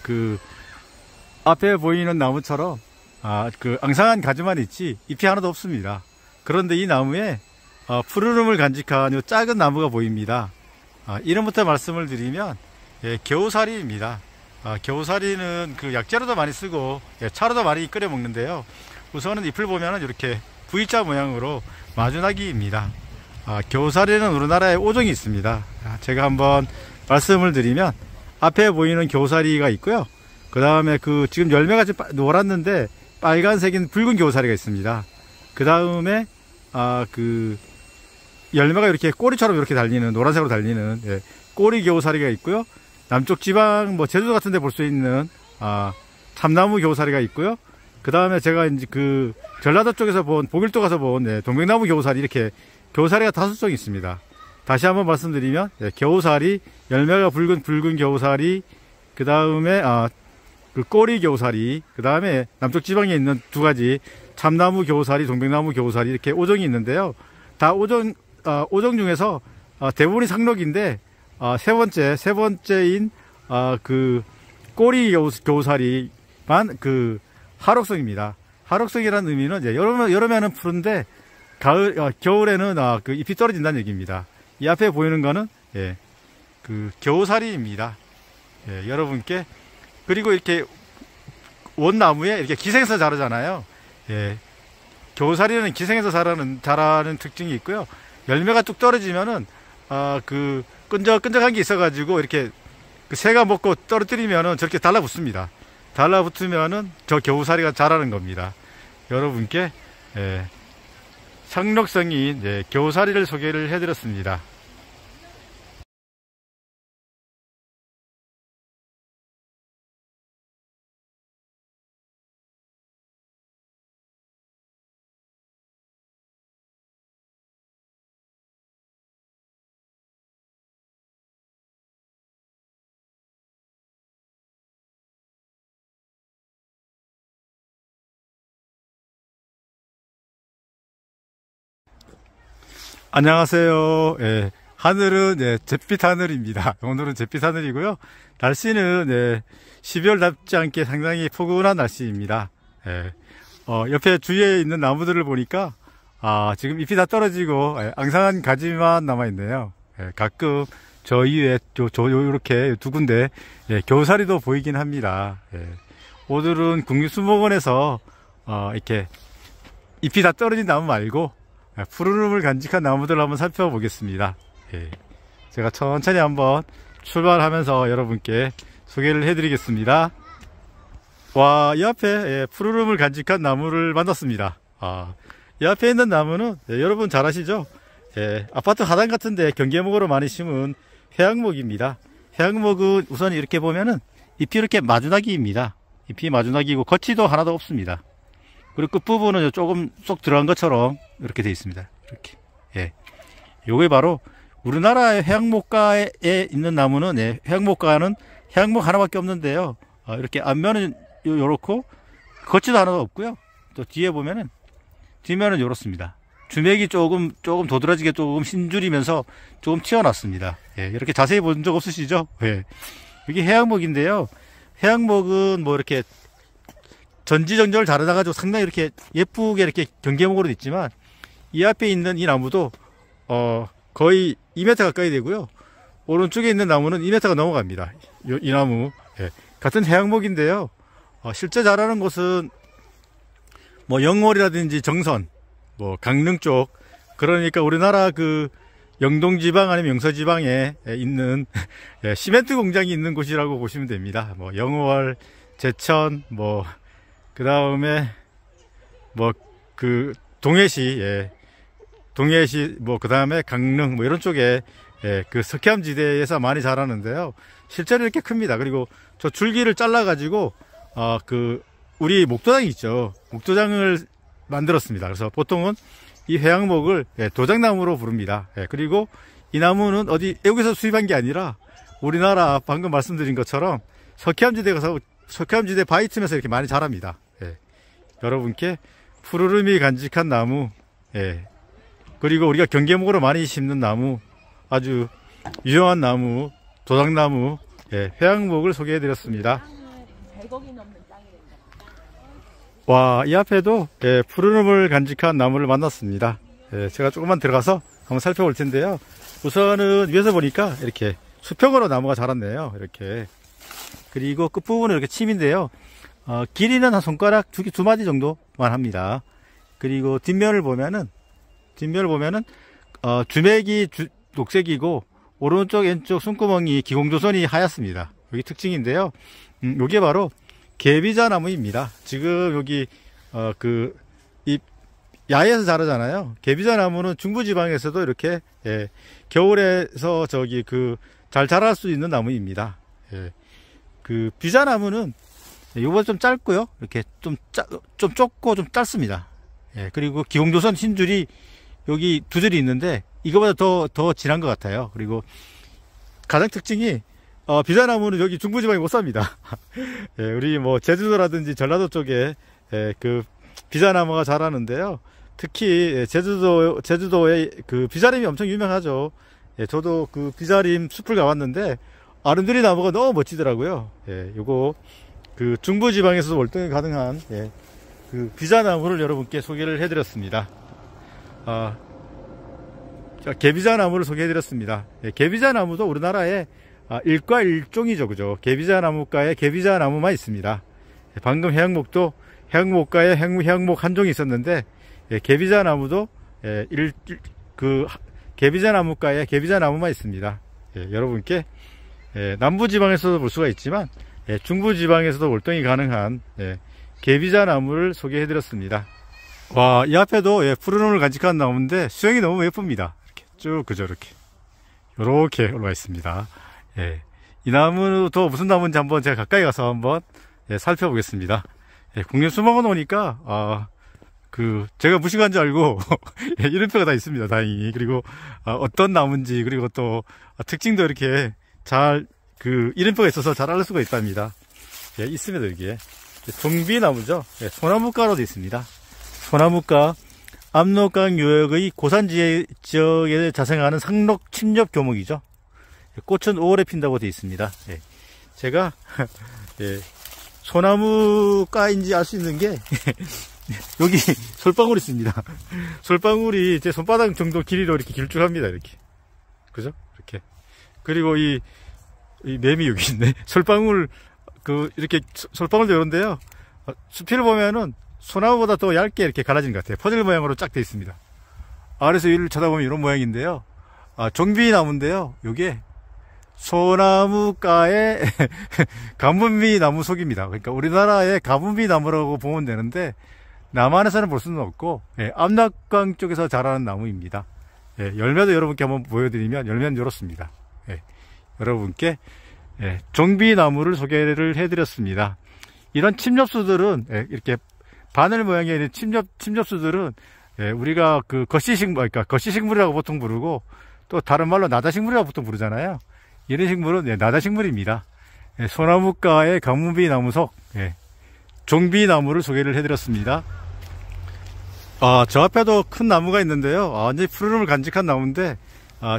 그 앞에 보이는 나무처럼 그 앙상한 가지만 있지 잎이 하나도 없습니다. 그런데 이 나무에 푸르름을 간직한 요 작은 나무가 보입니다. 이름부터 말씀을 드리면 겨우사리입니다. 겨우사리는 그 약재로도 많이 쓰고 차로도 많이 끓여 먹는데요. 우선은 잎을 보면은 이렇게 V자 모양으로 마주나기입니다. 겨우사리는 우리나라에 5종이 있습니다. 제가 한번 말씀을 드리면 앞에 보이는 겨우사리가 있고요. 그 다음에 그 지금 열매가 좀 노랗는데 빨간색인 붉은 겨우사리가 있습니다. 그 다음에 그 열매가 이렇게 꼬리처럼 이렇게 달리는 노란색으로 달리는 꼬리 겨우사리가 있고요. 남쪽 지방 뭐 제주도 같은 데 볼 수 있는 참나무 겨우사리가 있고요. 그 다음에 제가 이제 그 전라도 쪽에서 본 보길도 가서 본 동백나무 겨우사리, 이렇게 겨우사리가 5종 있습니다. 다시 한번 말씀드리면 겨우사리, 열매가 붉은 겨우사리, 그 다음에 그 꼬리 겨우사리, 그 다음에 남쪽 지방에 있는 2가지 참나무 겨우사리, 동백나무 겨우사리, 이렇게 5종이 있는데요. 다 5종 중에서 대부분이 상록인데 세 번째인 그 꼬리 겨우사리만 그 하록성입니다. 하록성이라는 의미는 이제 여름에는 푸른데 겨울에는 그 잎이 떨어진다는 얘기입니다. 이 앞에 보이는 거는 그 겨우사리입니다. 여러분께, 그리고 이렇게 원나무에 이렇게 기생해서 자라잖아요. 겨우사리는 기생해서 자라는 특징이 있고요. 열매가 뚝 떨어지면은 그 끈적끈적한 게 있어가지고 이렇게 그 새가 먹고 떨어뜨리면은 저렇게 달라붙습니다. 달라붙으면은 저 겨우사리가 자라는 겁니다. 여러분께 상록성인 겨우사리를 소개를 해드렸습니다. 안녕하세요. 하늘은 잿빛 하늘입니다. 오늘은 잿빛 하늘이고요. 날씨는 12월답지 않게 상당히 포근한 날씨입니다. 옆에 주위에 있는 나무들을 보니까 지금 잎이 다 떨어지고 앙상한 가지만 남아있네요. 가끔 저 위에 요렇게 2군데 겨우사리도 보이긴 합니다. 오늘은 국립수목원에서 이렇게 잎이 다 떨어진 나무 말고 푸르름을 간직한 나무들을 한번 살펴보겠습니다. 제가 천천히 한번 출발하면서 여러분께 소개를 해드리겠습니다. 와, 이 앞에 푸르름을 간직한 나무를 만났습니다. 이 앞에 있는 나무는 여러분 잘 아시죠? 아파트 하단 같은데 경계목으로 많이 심은 회양목입니다. 회양목은 우선 이렇게 보면은 잎이 이렇게 마주나기입니다. 잎이 마주나기고 거치도 하나도 없습니다. 그리고 끝부분은 조금 쏙 들어간 것처럼 이렇게 되어 있습니다. 이렇게. 요게 바로 우리나라의 해양목가에 있는 나무는, 해양목가는 해양목 하나밖에 없는데요. 이렇게 앞면은 요렇고, 거치도 하나도 없고요. 또 뒤에 보면은, 뒷면은 요렇습니다. 주맥이 조금 도드라지게 조금 흰줄이면서 조금 튀어났습니다. 이렇게 자세히 본 적 없으시죠? 여기 해양목인데요. 해양목은 뭐 이렇게 전지전절을 자라나가지고 상당히 이렇게 예쁘게 이렇게 경계목으로 있지만, 이 앞에 있는 이 나무도 거의 2m 가까이 되고요. 오른쪽에 있는 나무는 2m가 넘어갑니다. 이 나무 같은 해양목인데요. 실제 자라는 곳은 뭐 영월이라든지 정선, 뭐 강릉 쪽, 그러니까 우리나라 그 영동지방 아니면 영서지방에 있는 시멘트 공장이 있는 곳이라고 보시면 됩니다. 뭐 영월, 제천, 뭐 그 다음에 뭐 그 동해시, 뭐 그 다음에 강릉 뭐 이런 쪽에 그 석회암지대에서 많이 자라는데요. 실제로 이렇게 큽니다. 그리고 저 줄기를 잘라 가지고 그 우리 목도장이 있죠. 목도장을 만들었습니다. 그래서 보통은 이 해양목을 도장나무로 부릅니다. 그리고 이 나무는 어디 외국에서 수입한 게 아니라 우리나라 방금 말씀드린 것처럼 석회암지대 가서 석회암지대 바위 틈에서 이렇게 많이 자랍니다. 여러분께 푸르름이 간직한 나무, 그리고 우리가 경계목으로 많이 심는 나무, 아주 유용한 나무, 도장나무, 예, 회양목을 소개해 드렸습니다. 100억이 넘는 땅이랍니다. 와, 이 앞에도 예, 푸르름을 간직한 나무를 만났습니다. 예, 제가 조금만 들어가서 한번 살펴볼 텐데요. 우선은 위에서 보니까 이렇게 수평으로 나무가 자랐네요. 이렇게. 그리고 끝부분은 이렇게 침인데요. 길이는 한 손가락 두 마디 정도만 합니다. 그리고 뒷면을 보면은 주맥이 녹색이고 오른쪽 왼쪽 손구멍이 기공조선이 하얗습니다. 여기 특징인데요. 요게 바로 개비자나무입니다. 지금 여기 이 야에서 자라잖아요. 개비자나무는 중부지방에서도 이렇게 예, 겨울에서 잘 자랄 수 있는 나무입니다. 예. 그 비자나무는 요거 좀 짧고요. 이렇게 좀 좁고 좀 짧습니다. 예. 그리고 기공조선 흰줄이 여기 두 줄이 있는데 이거보다 더 진한 것 같아요. 그리고 가장 특징이 비자나무는 여기 중부지방에 못 삽니다. 예, 우리 뭐 제주도라든지 전라도 쪽에 예, 그 비자나무가 자라는데요. 특히 제주도에 그 비자림이 엄청 유명하죠. 예, 저도 그 비자림 숲을 가봤는데 아름드리 나무가 너무 멋지더라고요. 예, 요거 그 중부지방에서도 월등히 가능한 예, 그 비자나무를 여러분께 소개를 해드렸습니다. 개비자나무를 소개해드렸습니다. 예, 개비자나무도 우리나라에 일과 일종이죠, 그죠? 개비자나무과에 개비자나무만 있습니다. 예, 방금 해양목과에 해양목 한 종이 있었는데 예, 개비자나무도 예, 개비자나무과에 개비자나무만 있습니다. 예, 여러분께 예, 남부지방에서도 볼 수가 있지만 예, 중부지방에서도 월등히 가능한 예, 개비자나무를 소개해드렸습니다. 와, 이 앞에도 예, 푸르름을 간직한 나무인데 수영이 너무 예쁩니다. 이렇게 쭉 그죠, 이렇게 올라와 있습니다. 예, 이 나무도 무슨 나무인지 한번 제가 가까이 가서 한번 예, 살펴보겠습니다. 예, 국립수목원 오니까 제가 무식한 줄 알고 예, 이름표가 다 있습니다. 다행히. 그리고 어떤 나무인지 그리고 또 특징도 이렇게 잘 이름표가 있어서 잘 알 수가 있답니다. 예, 있습니다. 여기에 종비나무죠. 예, 소나무가로도 있습니다. 소나무가 압록강 유역의 고산 지역에 자생하는 상록 침엽 교목이죠. 꽃은 5월에 핀다고 되어 있습니다. 예, 제가 예, 소나무가인지 알 수 있는 게 여기 솔방울이 있습니다. 솔방울이 제 손바닥 정도 길이로 이렇게 길쭉합니다. 이렇게 그죠? 이렇게. 그리고 이 매미 여기 있네. 솔방울 이렇게 솔방울도 이런데요. 수피를 보면은 소나무보다 더 얇게 이렇게 갈라진 것 같아요. 퍼즐 모양으로 쫙 되어 있습니다. 아래서 위를 쳐다보면 이런 모양인데요. 종비나무인데요. 요게 소나무가의 가문비 나무 속입니다. 그러니까 우리나라의 가문비 나무라고 보면 되는데 남한에서는 볼 수는 없고 예, 압록강 쪽에서 자라는 나무입니다. 예, 열매도 여러분께 한번 보여드리면 열매는 이렇습니다. 예, 여러분께 예, 종비나무를 소개를 해드렸습니다. 이런 침엽수들은 예, 이렇게 바늘 모양의 있는 침엽수들은 예, 우리가 거시식물이라고 보통 부르고 또 다른 말로 나다식물이라고 보통 부르잖아요. 이런 식물은 예, 나다식물입니다. 예, 소나무가의 가문비 나무속 예, 종비나무를 소개를 해드렸습니다. 저 앞에도 큰 나무가 있는데요. 완전히 푸르름을 간직한 나무인데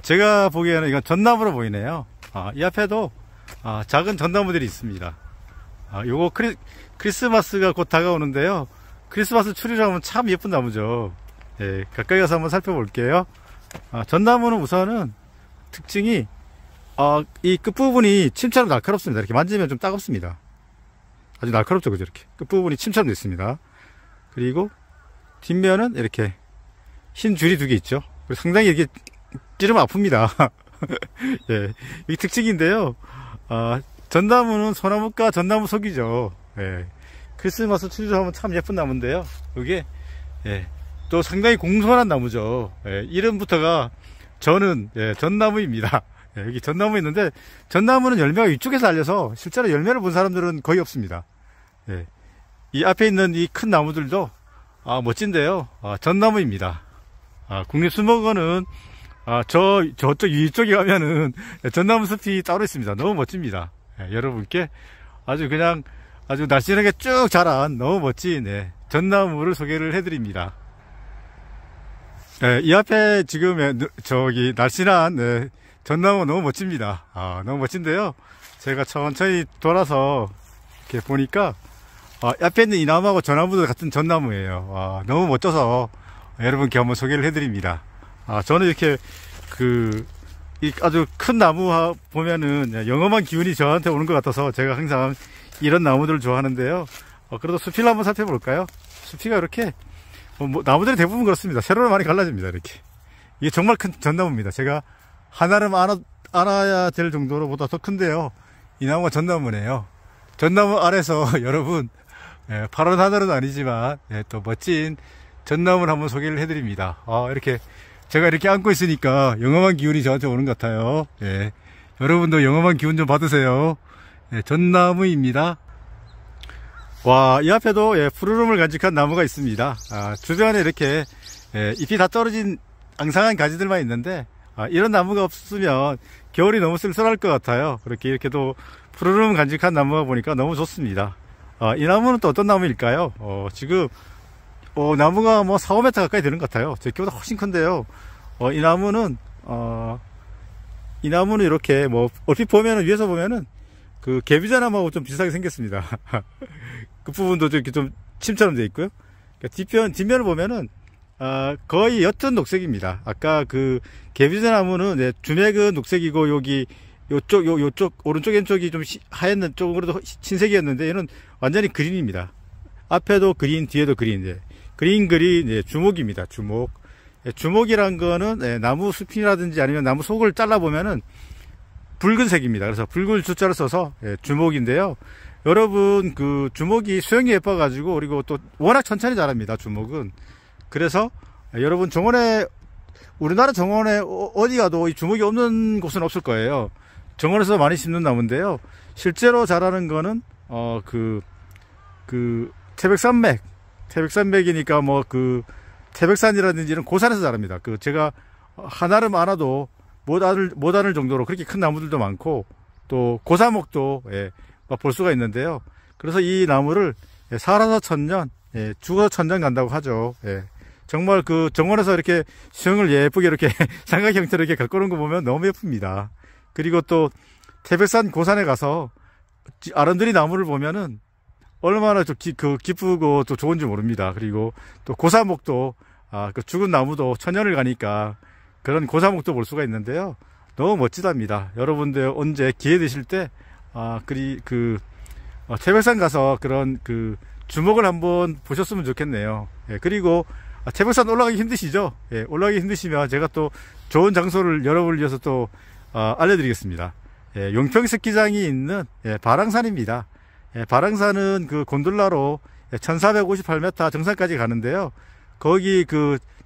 제가 보기에는 이건 전나무로 보이네요. 이 앞에도 작은 전나무들이 있습니다. 요거 크리스마스가 곧 다가오는데요. 크리스마스 추리를 하면 참 예쁜 나무죠. 예, 가까이 가서 한번 살펴볼게요. 전나무는 우선은 특징이 이 끝부분이 침처럼 날카롭습니다. 이렇게 만지면 좀 따갑습니다. 아주 날카롭죠, 그죠? 이렇게 끝부분이 침처럼 됐습니다. 그리고 뒷면은 이렇게 흰 줄이 두 개 있죠. 그리고 상당히 이렇게 찌르면 아픕니다. 예, 이 특징인데요. 전나무는 소나무가 전나무 속이죠. 예, 크리스마스 추리를 하면 참 예쁜 나무인데요. 이게 예, 또 상당히 공손한 나무죠. 예, 이름부터가 전나무입니다. 예, 여기 전나무 있는데 전나무는 열매가 위쪽에서 달려서 실제로 열매를 본 사람들은 거의 없습니다. 예, 이 앞에 있는 이 큰 나무들도 멋진데요. 전나무입니다. 국립수목원은 저쪽 위쪽에 가면은 전나무 숲이 따로 있습니다. 너무 멋집니다. 예, 여러분께 아주 날씬하게 쭉 자란 너무 멋진 전나무를 소개를 해드립니다. 예, 이 앞에 지금 날씬한 전나무 너무 멋집니다. 너무 멋진데요. 제가 천천히 돌아서 이렇게 보니까 옆에 있는 이 나무하고 저 나무도 같은 전나무예요. 너무 멋져서 여러분께 한번 소개를 해드립니다. 저는 이렇게 이 아주 큰 나무 보면은 영험한 기운이 저한테 오는 것 같아서 제가 항상 이런 나무들을 좋아하는데요. 그래도 수피를 한번 살펴볼까요? 수피가 이렇게 나무들이 대부분 그렇습니다. 세로로 많이 갈라집니다. 이렇게 이게 정말 큰 전나무입니다. 제가 하나를 안아야 될 정도로 보다 더 큰데요. 이 나무가 전나무네요. 전나무 아래서 여러분 파란 하늘은 아니지만 또 멋진 전나무를 한번 소개를 해드립니다. 이렇게 제가 이렇게 안고 있으니까 영험한 기운이 저한테 오는 것 같아요. 여러분도 영험한 기운 좀 받으세요. 전나무입니다. 이 앞에도 푸르름을 간직한 나무가 있습니다. 주변에 이렇게 잎이 다 떨어진 앙상한 가지들만 있는데 이런 나무가 없으면 겨울이 너무 쓸쓸할 것 같아요. 이렇게도 푸르름 간직한 나무가 보니까 너무 좋습니다. 이 나무는 또 어떤 나무일까요? 지금 나무가 4, 5m 가까이 되는 것 같아요. 제 키보다 훨씬 큰데요. 이 나무는 이렇게 얼핏 보면은, 위에서 보면은 그 개비자나무하고 좀 비슷하게 생겼습니다. 그 부분도 이렇게 좀 침처럼 되어 있고요. 뒷면을 보면은 거의 옅은 녹색입니다. 아까 그 개비자나무는 주맥은 녹색이고 요쪽 오른쪽 왼쪽이 좀 하얀 쪽으로도 흰색이었는데 얘는 완전히 그린입니다. 앞에도 그린, 뒤에도 그린. 그린 주목입니다. 주목. 주목이란 거는 나무 숲이라든지 아니면 나무 속을 잘라보면은 붉은색입니다. 그래서 붉은 주자를 써서 주목인데요. 여러분 그 주목이 수영이 예뻐가지고, 그리고 또 워낙 천천히 자랍니다. 주목은. 그래서 여러분 우리나라 정원에 어디 가도 이 주목이 없는 곳은 없을 거예요. 정원에서 많이 심는 나무인데요. 실제로 자라는 거는 태백산맥이니까 태백산이라든지 이런 고산에서 자랍니다. 제가 하나름 안아도 못 안을 정도로 그렇게 큰 나무들도 많고, 또 고사목도 볼 수가 있는데요. 그래서 이 나무를 살아서 천년, 죽어서 천년 간다고 하죠. 정말 그 정원에서 이렇게 수영을 예쁘게 이렇게 삼각 형태로 이렇게 갖고 오는 거 보면 너무 예쁩니다. 그리고 또 태백산 고산에 가서 아름드리 나무를 보면은 얼마나 기쁘고 또 좋은지 모릅니다. 그리고 또 고사목도 그 죽은 나무도 천년을 가니까 그런 고사목도 볼 수가 있는데요. 너무 멋지답니다. 여러분들 언제 기회 되실 때 태백산 가서 그런 주목을 한번 보셨으면 좋겠네요. 그리고 태백산 올라가기 힘드시죠? 올라가기 힘드시면 제가 또 좋은 장소를 여러분을 위해서 또 알려드리겠습니다. 용평 스키장이 있는 바랑산입니다. 바랑산은 곤돌라로 1458m 정상까지 가는데요. 거기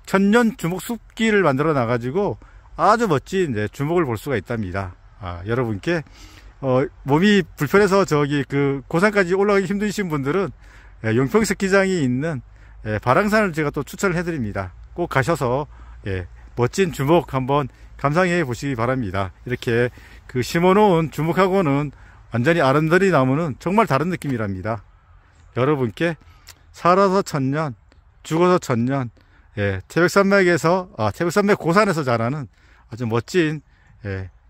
천년 주목 숲길을 만들어 놔가지고 아주 멋진 주목을 볼 수가 있답니다. 여러분께 몸이 불편해서 고산까지 올라가기 힘드신 분들은 용평 스키장이 있는 바랑산을 제가 또 추천을 해드립니다. 꼭 가셔서 멋진 주목 한번 감상해 보시기 바랍니다. 이렇게 심어놓은 주목하고는 완전히 아름드리 나무는 정말 다른 느낌이랍니다. 여러분께 살아서 천년, 죽어서 천년, 태백산맥 고산에서 자라는 아주 멋진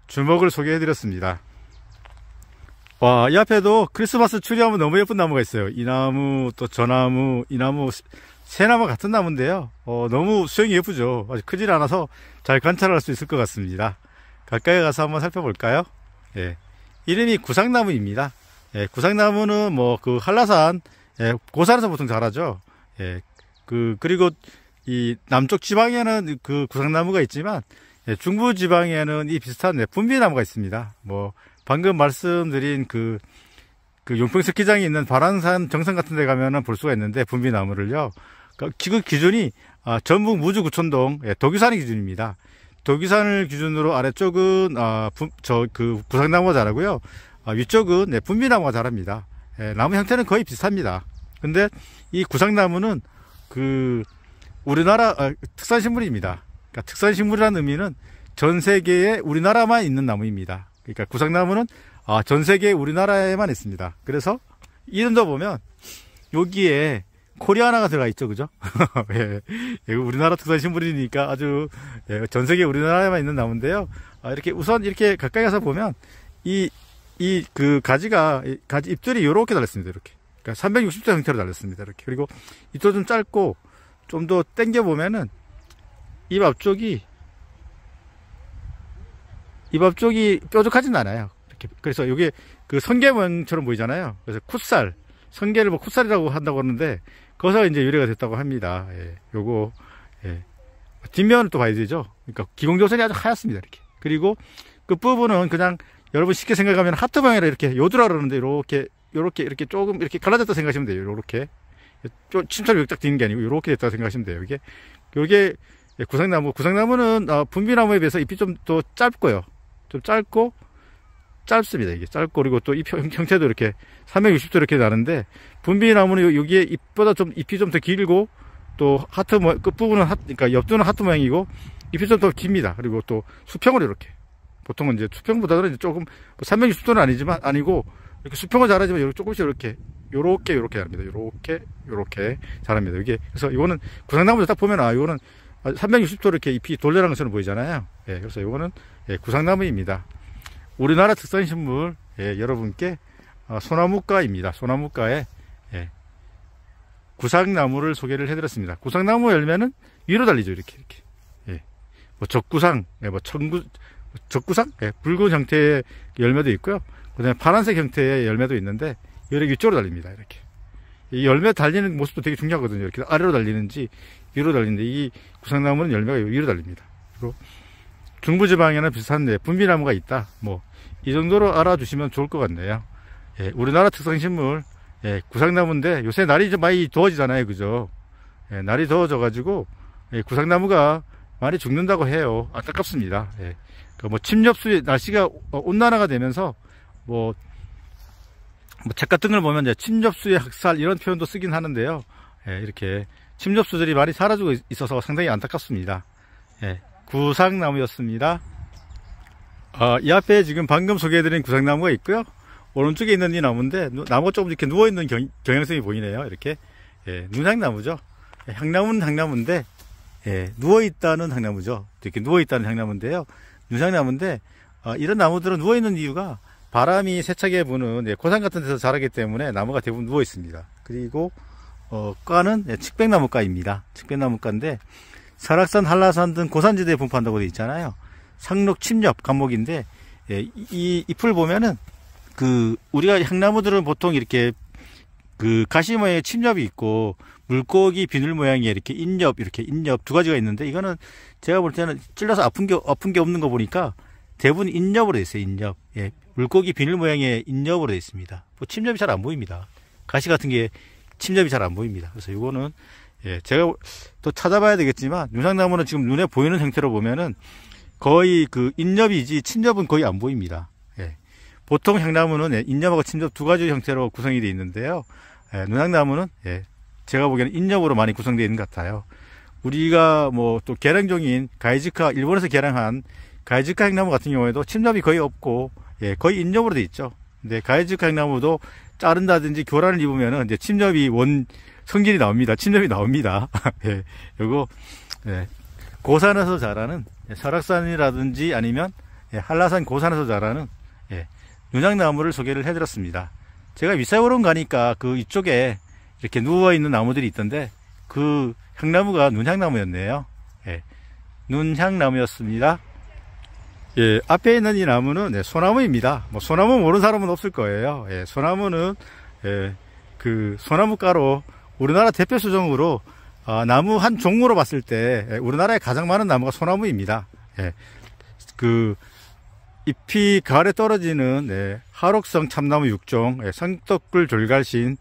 주목을 소개해 드렸습니다. 이 앞에도 크리스마스 추리하면 너무 예쁜 나무가 있어요. 이 나무, 또 저 나무, 이 나무, 세 나무 같은 나무인데요. 너무 수영이 예쁘죠. 아주 크질 않아서 잘 관찰할 수 있을 것 같습니다. 가까이 가서 한번 살펴볼까요? 이름이 구상나무입니다. 구상나무는 한라산, 고산에서 보통 자라죠. 그리고 이 남쪽 지방에는 구상나무가 있지만, 중부 지방에는 이 비슷한 분비나무가 있습니다. 방금 말씀드린 용평 스키장이 있는 바랑산 정상 같은 데 가면은 볼 수가 있는데, 분비나무를요. 그 기준이 전북 무주구촌동 도규산의 기준입니다. 도규산을 기준으로 아래쪽은 구상나무가 자라고요. 위쪽은 분비나무가 자랍니다. 나무 형태는 거의 비슷합니다. 근데 이 구상나무는 우리나라 특산식물입니다. 그러니까 특산식물이라는 의미는 전 세계에 우리나라만 있는 나무입니다. 그러니까 구상나무는 전 세계 우리나라에만 있습니다. 그래서 이름도 보면 여기에 코리아나가 들어가 있죠, 그죠? 우리나라 특산식물이니까 아주 전 세계 우리나라에만 있는 나무인데요. 이렇게 우선 이렇게 가까이 가서 보면 이 그 가지가, 가지 잎들이 요렇게 달렸습니다. 이렇게. 그러니까 360도 형태로 달렸습니다. 이렇게. 그리고 잎도 좀 짧고, 좀 더 당겨보면은, 잎 앞쪽이 뾰족하진 않아요. 이렇게. 그래서 이게 그 성게 모양처럼 보이잖아요. 그래서 풋살, 성게를 뭐 풋살이라고 한다고 하는데, 거기서 이제 유래가 됐다고 합니다. 예, 요거, 예. 뒷면을 또 봐야 되죠. 그러니까 기공조선이 아주 하얗습니다. 이렇게. 그리고 끝부분은 그냥 여러분 쉽게 생각하면 하트 방향으로 이렇게 요드라 그러는데, 이렇게 조금 이렇게 갈라졌다 생각하시면 돼요. 이렇게. 침처럼 쫙 뒤는 게 아니고, 이렇게 됐다고 생각하시면 돼요. 요게 구상나무는, 분비나무에 비해서 잎이 좀 더 짧고요. 좀 짧습니다. 이게 짧고, 그리고 또 잎 형태도 이렇게 360도 이렇게 나는데, 분비나무는 여기에 잎보다 좀 잎이 좀 더 길고, 또 하트 모양, 끝부분은 그러니까 옆두는 하트 모양이고, 잎이 좀 더 깁니다. 그리고 또 수평으로 이렇게. 보통은 이제 수평보다는 이제 조금, 360도는 아니고, 이렇게 수평을 잘하지만 조금씩 이렇게 자랍니다. 요렇게 자랍니다. 이게, 그래서 이거는 구상나무에서 딱 보면, 이거는 360도 이렇게 잎이 돌려나간 것처럼 보이잖아요. 예, 그래서 이거는, 예, 구상나무입니다. 우리나라 특산식물, 예, 여러분께, 소나무과입니다. 소나무과에, 예, 구상나무를 소개를 해드렸습니다. 구상나무 열매는 위로 달리죠. 이렇게. 예. 뭐 적구상, 예, 적구상? 예, 붉은 형태의 열매도 있고요. 그 다음에 파란색 형태의 열매도 있는데, 이렇게 위쪽으로 달립니다. 이렇게. 이 열매 달리는 모습도 되게 중요하거든요. 이렇게 아래로 달리는지, 위로 달리는데, 이 구상나무는 열매가 위로 달립니다. 그리고 중부지방에는 비슷한 분비나무가 있다. 뭐, 이 정도로 알아주시면 좋을 것 같네요. 예, 우리나라 특성식물, 예, 구상나무인데, 요새 날이 좀 많이 더워지잖아요. 그죠? 예, 날이 더워져가지고, 예, 구상나무가 많이 죽는다고 해요. 안타깝습니다. 예. 뭐, 침엽수에, 날씨가 온난화가 되면서, 책 같은 걸 보면, 이제, 침엽수의 학살, 이런 표현도 쓰긴 하는데요. 예, 이렇게, 침엽수들이 많이 사라지고 있어서 상당히 안타깝습니다. 예, 구상나무였습니다. 이 앞에 지금 방금 소개해드린 구상나무가 있고요. 오른쪽에 있는 이 나무인데, 나무가 조금 이렇게 누워있는 경향성이 보이네요. 이렇게. 예, 눈향나무죠. 예, 향나무는 향나무인데, 예, 누워있다는 향나무죠. 이렇게 누워있다는 향나무인데요. 눈향나무인데, 이런 나무들은 누워있는 이유가 바람이 세차게 부는, 예, 고산 같은 데서 자라기 때문에 나무가 대부분 누워있습니다. 그리고, 과는, 예, 측백나무과입니다. 측백나무과인데, 설악산, 한라산 등 고산지대에 분포한다고 되어 있잖아요. 상록 침엽 감목인데, 예, 이 잎을 보면은, 우리가 향나무들은 보통 이렇게, 가시 모양의 침엽이 있고, 물고기 비늘 모양의 이렇게 인엽 두 가지가 있는데, 이거는 제가 볼 때는 찔러서 아픈 게 없는 거 보니까, 대부분 인엽으로 되어 있어요, 인엽. 예, 물고기 비늘 모양의 인엽으로 되어 있습니다. 뭐, 침엽이 잘 안 보입니다. 가시 같은 게 침엽이 잘 안 보입니다. 그래서 이거는, 예, 제가 또 찾아봐야 되겠지만, 눈향나무는 지금 눈에 보이는 형태로 보면은, 거의 인엽이지, 침엽은 거의 안 보입니다. 예. 보통 향나무는, 예, 인엽하고 침엽 두 가지 형태로 구성이 되어 있는데요. 예, 눈향나무는, 예, 제가 보기에는 인엽으로 많이 구성되어 있는 것 같아요. 우리가 또 계량종인 가이즈카, 일본에서 계량한 가이즈카 향나무 같은 경우에도 침엽이 거의 없고, 예, 거의 인엽으로 되어 있죠. 근데 가이즈카 향나무도 자른다든지 교란을 입으면은 이제 침엽이 성질이 나옵니다. 침엽이 나옵니다. 예, 요거, 예, 고산에서 자라는, 예, 설악산이라든지 아니면, 예, 한라산 고산에서 자라는, 예, 눈향나무를 소개를 해드렸습니다. 제가 윗사고론 가니까 이쪽에 이렇게 누워있는 나무들이 있던데, 향나무가 눈향나무였네요. 예, 눈향나무였습니다. 예, 앞에 있는 이 나무는, 네, 소나무입니다. 소나무 모르는 사람은 없을 거예요. 예, 소나무는, 예, 소나무가로 우리나라 대표 수종으로, 나무 한 종으로 봤을 때, 예, 우리나라에 가장 많은 나무가 소나무입니다. 예, 잎이 가을에 떨어지는, 예, 하록성 참나무 6종, 예, 성떡굴 졸갈신,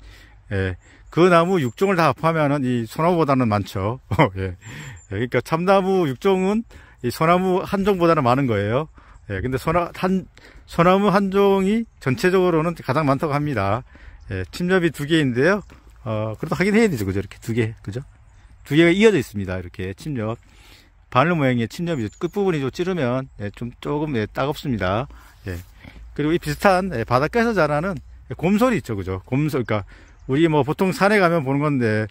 예, 그 나무 6종을 다 합하면은 이 소나무보다는 많죠. 예, 그러니까 참나무 6종은 이 소나무 한 종보다는 많은 거예요. 예, 근데 소나무 한 종이 전체적으로는 가장 많다고 합니다. 예, 침엽이 2개인데요. 그래도 하긴 해야 되죠. 그죠? 이렇게 2개. 그죠? 2개가 이어져 있습니다. 이렇게 침엽. 바늘 모양의 침엽이 끝부분이 좀 찌르면, 예, 조금, 예, 따갑습니다. 예. 그리고 이 비슷한, 예, 바닷가에서 자라는, 예, 곰솔이 있죠. 그죠? 곰솔. 그러니까 우리 보통 산에 가면 보는 건데,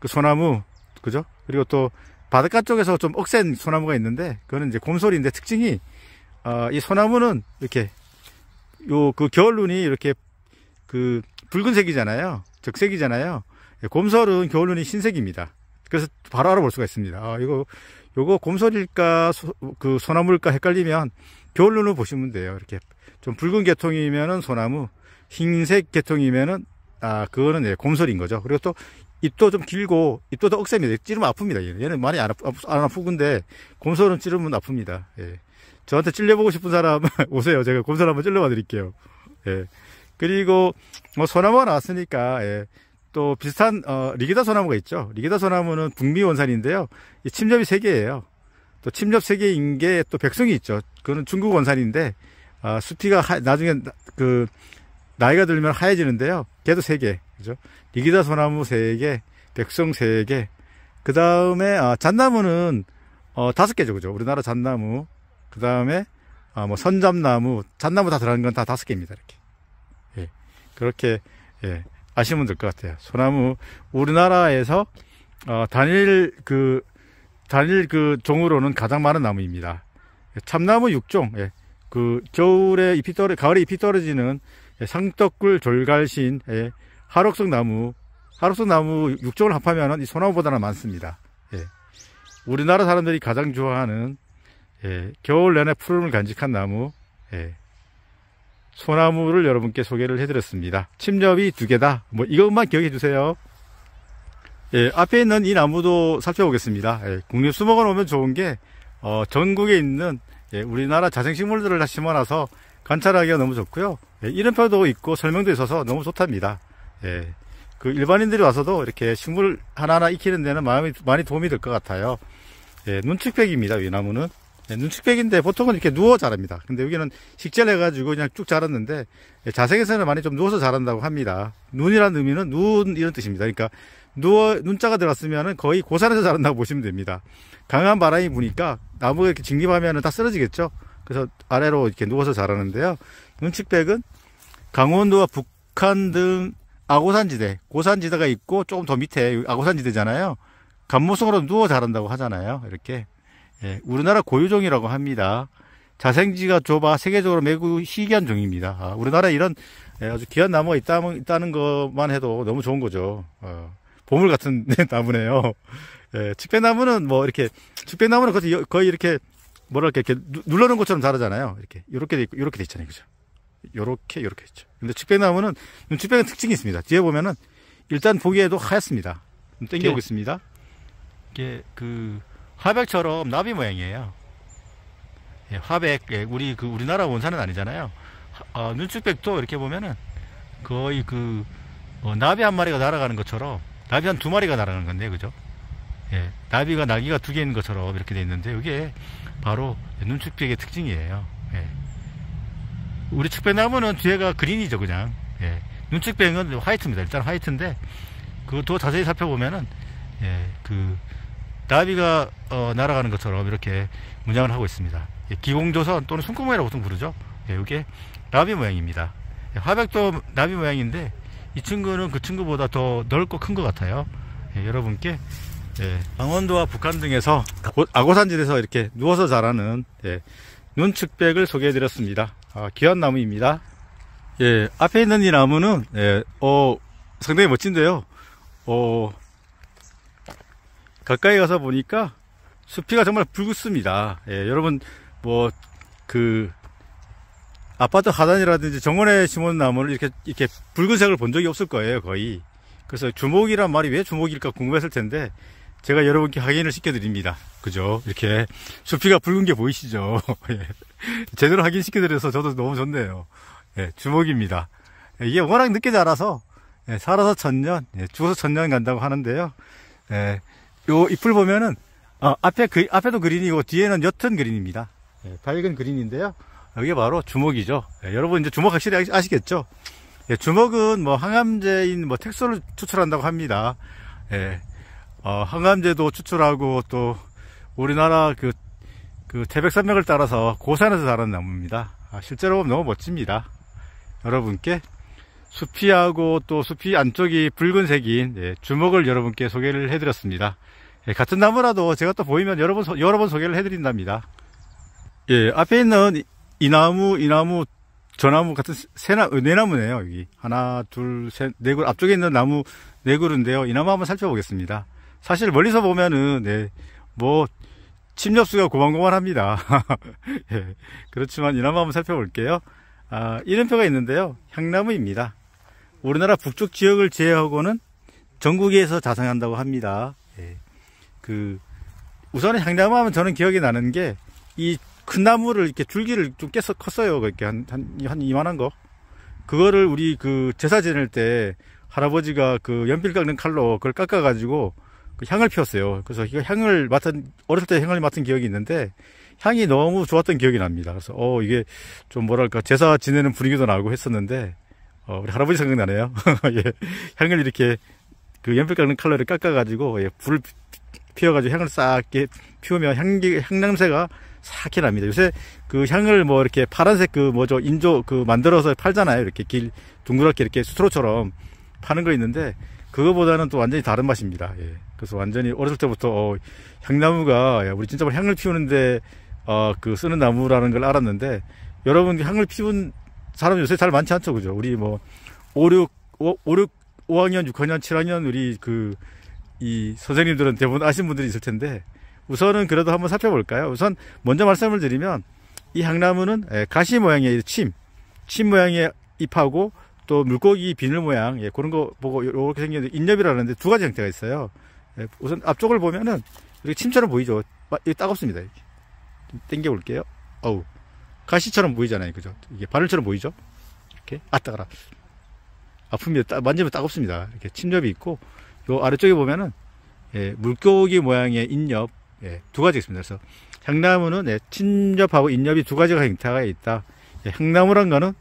소나무. 그죠? 그리고 또 바닷가 쪽에서 좀 억센 소나무가 있는데, 그거는 이제 곰솔인데 특징이, 이 소나무는 이렇게 그 겨울눈이 이렇게 그 붉은색이잖아요. 적색이잖아요. 예, 곰솔은 겨울눈이 흰색입니다. 그래서 바로 알아볼 수가 있습니다. 요거 곰솔일까, 그 소나무일까 헷갈리면 겨울눈을 보시면 돼요. 이렇게 좀 붉은 계통이면은 소나무, 흰색 계통이면은, 그거는 예, 곰솔인 거죠. 그리고 또 잎도 좀 길고, 잎도 더 억셉니다. 찌르면 아픕니다. 얘는 많이 안 아프근데, 곰솔은 찌르면 아픕니다. 예. 저한테 찔려보고 싶은 사람 오세요. 제가 곰솔 한번 찔러봐 드릴게요. 예. 그리고 뭐 소나무가 나왔으니까, 예. 또 비슷한 리게다 소나무가 있죠. 리게다 소나무는 북미 원산인데요. 이 침엽이 3개예요. 또 침엽 3개인 게 또 백송이 있죠. 그거는 중국 원산인데 수피가 나중에 그 나이가 들면 하얘지는데요. 걔도 3개. 그죠? 리게다 소나무 3개, 백송 3개. 그다음에 잣나무는 5개죠. 그죠? 우리나라 잣나무. 그다음에 뭐 선잠나무, 잣나무 다 들어간 건 다 5개입니다. 이렇게. 예. 그렇게 예. 아시면 될 것 같아요. 소나무, 우리나라에서, 단일 종으로는 가장 많은 나무입니다. 참나무 6종, 예. 가을에 잎이 떨어지는 상떡굴, 졸갈신, 예. 하록성나무 6종을 합하면 이 소나무보다는 많습니다. 예. 우리나라 사람들이 가장 좋아하는, 예. 겨울 내내 푸름을 간직한 나무, 예. 소나무를 여러분께 소개를 해드렸습니다. 침엽이 2개다. 뭐 이것만 기억해 주세요. 예, 앞에 있는 이 나무도 살펴보겠습니다. 예, 국립수목원 오면 좋은 게 전국에 있는 예, 우리나라 자생식물들을 다 심어놔서 관찰하기가 너무 좋고요. 예, 이름표도 있고 설명도 있어서 너무 좋답니다. 예, 그 일반인들이 와서도 이렇게 식물 하나하나 익히는 데는 많이 도움이 될 것 같아요. 예, 눈축백입니다. 이 나무는. 네, 눈축백인데 보통은 이렇게 누워 자랍니다. 근데 여기는 식재를 해가지고 그냥 쭉 자랐는데 자생에서는 많이 좀 누워서 자란다고 합니다. 눈이라는 의미는 눈 이런 뜻입니다. 그러니까 눈자가 들어갔으면은 거의 고산에서 자란다고 보시면 됩니다. 강한 바람이 부니까 나무가 이렇게 직립하면은 다 쓰러지겠죠. 그래서 아래로 이렇게 누워서 자라는데요. 눈축백은 강원도와 북한 등 아고산지대, 고산지대가 있고 조금 더 밑에 아고산지대잖아요. 감모성으로 누워 자란다고 하잖아요. 이렇게. 예, 우리나라 고유종이라고 합니다. 자생지가 좁아 세계적으로 매우 희귀한 종입니다. 우리나라에 이런 아주 귀한 나무가 있다는 것만 해도 너무 좋은 거죠. 보물 같은 나무네요. 예, 측백나무는 뭐 이렇게 측백나무는 거의 이렇게 뭐랄까 이렇게 눌러놓은 것처럼 자라잖아요. 이렇게 돼 있잖아요, 그죠? 이렇게 있죠. 근데 측백나무는 측백은 특징이 있습니다. 뒤에 보면은 일단 보기에도 하얗습니다. 당겨보겠습니다. 이게 화백처럼 나비 모양이에요. 예, 화백, 예, 우리나라 원산은 아니잖아요. 눈축백도 이렇게 보면은 거의 나비 한 마리가 날아가는 것처럼, 나비 한 2마리가 날아가는 건데, 그죠? 예, 나비가 날개가 2개 있는 것처럼 이렇게 돼 있는데, 이게 바로 눈축백의 특징이에요. 예. 우리 축백나무는 뒤에가 그린이죠, 그냥. 예. 눈축백은 화이트입니다. 일단 화이트인데, 그것도 자세히 살펴보면은, 예, 나비가 날아가는 것처럼 이렇게 문양을 하고 있습니다. 예, 기공조선 또는 숨구멍이라고 보통 부르죠. 예, 이게 나비 모양입니다. 예, 화백도 나비 모양인데 이 친구는 그 친구보다 더 넓고 큰 것 같아요. 예, 여러분께 예, 강원도와 북한 등에서 아고산지대에서 이렇게 누워서 자라는 예, 눈축백을 소개해 드렸습니다. 귀한 나무입니다. 예, 앞에 있는 이 나무는 예, 상당히 멋진데요. 가까이 가서 보니까 숲이가 정말 붉습니다. 예, 여러분 아파트 하단이라든지 정원에 심은 나무를 이렇게 붉은색을 본 적이 없을 거예요, 거의. 그래서 주목이란 말이 왜 주목일까 궁금했을 텐데 제가 여러분께 확인을 시켜드립니다. 그죠? 이렇게 숲이가 붉은 게 보이시죠? 예. 제대로 확인시켜드려서 저도 너무 좋네요. 예, 주목입니다. 이게 워낙 늦게 자라서 예, 살아서 1000년, 예, 죽어서 1000년 간다고 하는데요. 예, 요 잎을 보면은 앞에도 그린이고 뒤에는 옅은 그린입니다. 예, 밝은 그린인데요. 이게 바로 주목이죠. 예, 여러분 이제 주목 확실히 아시겠죠? 예, 주목은 뭐 항암제인 텍소를 추출한다고 합니다. 예, 항암제도 추출하고 또 우리나라 태백산맥을 따라서 고산에서 자라는 나무입니다. 실제로 보면 너무 멋집니다. 여러분께 수피하고 또 수피 안쪽이 붉은색인 예, 주목을 여러분께 소개를 해드렸습니다. 예, 같은 나무라도 제가 또 보이면 여러 번 소개를 해드린답니다. 예, 앞에 있는 이 나무 저나무 같은 네 나무네요. 여기 하나, 둘, 셋, 네 그루, 앞쪽에 있는 나무 네 그루인데요. 이 나무 한번 살펴보겠습니다. 사실 멀리서 보면은 네, 뭐 침엽수가 고만고만합니다. 예, 그렇지만 이 나무 한번 살펴볼게요. 이름표가 있는데요. 향나무입니다. 우리나라 북쪽 지역을 제외하고는 전국에서 자생한다고 합니다. 예, 우선은 향나무 하면 저는 기억이 나는 게 이 큰 나무를 이렇게 줄기를 좀 깨서 컸어요. 그렇게 한 이만한 거. 그거를 우리 제사 지낼 때 할아버지가 연필 깎는 칼로 그걸 깎아가지고 향을 피웠어요. 그래서 이거 어렸을 때 향을 맡은 기억이 있는데 향이 너무 좋았던 기억이 납니다. 그래서 이게 좀 뭐랄까 제사 지내는 분위기도 나고 했었는데 우리 할아버지 생각나네요. 예, 향을 이렇게 연필 깎는 칼로 깎아가지고 불을 피워가지고 향을 싹 피우면 향냄새가 싹 납니다. 요새 향을 뭐 이렇게 파란색 인조 만들어서 팔잖아요. 이렇게 둥그랗게 이렇게 스트로처럼 파는 거 있는데 그거보다는 또 완전히 다른 맛입니다. 예. 그래서 완전히 어렸을 때부터 향나무가 우리 진짜 향을 피우는데 쓰는 나무라는 걸 알았는데 여러분 향을 피운 사람 요새 잘 많지 않죠, 그죠? 우리 뭐 5학년, 6학년, 7학년 우리 이 선생님들은 대부분 아시는 분들이 있을 텐데 우선은 그래도 한번 살펴볼까요? 우선 먼저 말씀을 드리면 이 향나무는 가시 모양의 침 모양의 잎하고 또 물고기 비늘 모양 그런 거 보고 이렇게 생겼는데 인엽이라는데 두 가지 형태가 있어요. 우선 앞쪽을 보면은 이렇게 침처럼 보이죠. 이게 따갑습니다. 이렇게 좀 당겨 볼게요. 가시처럼 보이잖아요, 그죠? 이게 바늘처럼 보이죠? 이렇게 따가라. 아픕니다. 만지면 따갑습니다. 이렇게 침엽이 있고 요 아래쪽에 보면은 물고기 모양의 인엽 두 가지 있습니다. 그래서 향나무는 침엽하고 인엽이 두 가지가 형태가 있다. 향나무란 거는